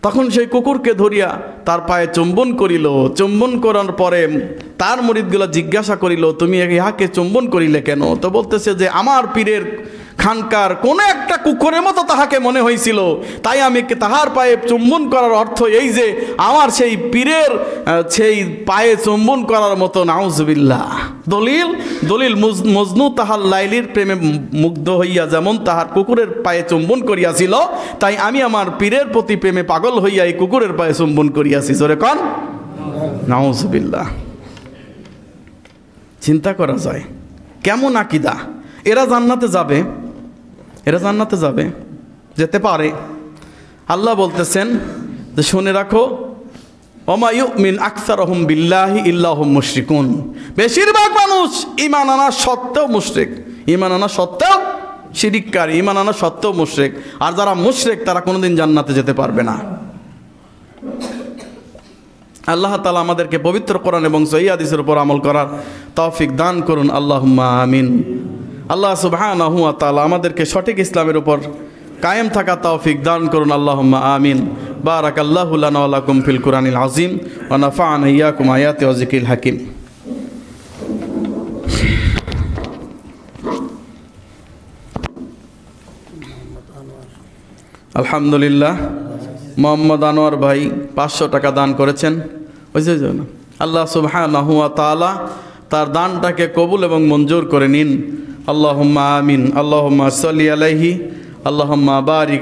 তখন সেই কুকুরকে ধরিয়া তার পায়ে চুম্বন করিল। চুম্বন করার পরে তার মুরিদগুলো জিজ্ঞাসা করিল, তুমি ইহাকে চুম্বন করিলে কেন? তো বলতেছে যে আমার পীরের খানকার কোনো একটা কুকুরের মতো তাহাকে মনে হয়েছিল, তাই আমি তাহার পায়ে চুম্বন করার অর্থ এই যে আমার সেই পীরের সেই পায়ে চুম্বন করার মতো, নাউজুবিল্লাহ। দলিল মজনু তাহার লাইলির প্রেমে মুগ্ধ হইয়া যেমন তাহার কুকুরের পায়ে চুম্বন করিয়াছিল, তাই আমি আমার পীরের প্রতি প্রেমে পাগল হইয়া এই কুকুরের পায়ে চুম্বন করিয়াছি। জোরে কন নাউজুবিল্লাহ। চিন্তা করা যায় কেমন আকীদা। এরা জান্নাতে যাবে, এরা জান্নাতে যাবে, যেতে পারে। আল্লাহ বলতেছেন যে শুনে রাখো, ওমা ইউমিন আকসারহুম বিল্লাহি ইল্লা হুম মুশরিকুন, বেশিরভাগ মানুষ ঈমান আনা সত্ত্বেও মুশরিক, ঈমান আনা সত্ত্বেও শিরিককারী, ঈমান আনা সত্ত্বেও মুশরিক। আর যারা মুশরিক তারা কোনোদিন জান্নাতে যেতে পারবে না। আল্লাহ তাআলা আমাদেরকে পবিত্র কোরআন এবং সহিহ হাদিসের উপর আমল করার তৌফিক দান করুন, আল্লাহুম্মা আমিন। আল্লাহ সুবহানাহু ওয়া তাআলা আমাদেরকে সঠিক ইসলামের উপর কায়েম থাকা তৌফিক দান করুন, আল্লাহুম্মা আমিন। বারাকাল্লাহু লানা ওয়া লাকুম ফিল কুরআনিল আযীম ওয়া নাফা'না ইয়্যাকুম আয়াতি ওয়া যিকরিল হাকীম। আলহামদুলিল্লাহ, মোহাম্মদ আনোয়ার ভাই 500 টাকা দান করেছেন। আল্লাহ সুবহানাহু ওয়া তাআলা তার দানটাকে কবুল এবং মঞ্জুর করে নিন, আল্লাহুম্মা আমিন। আল্লাহুম্মা সাল্লি আলাইহি, আল্লাহুম্মা বারিক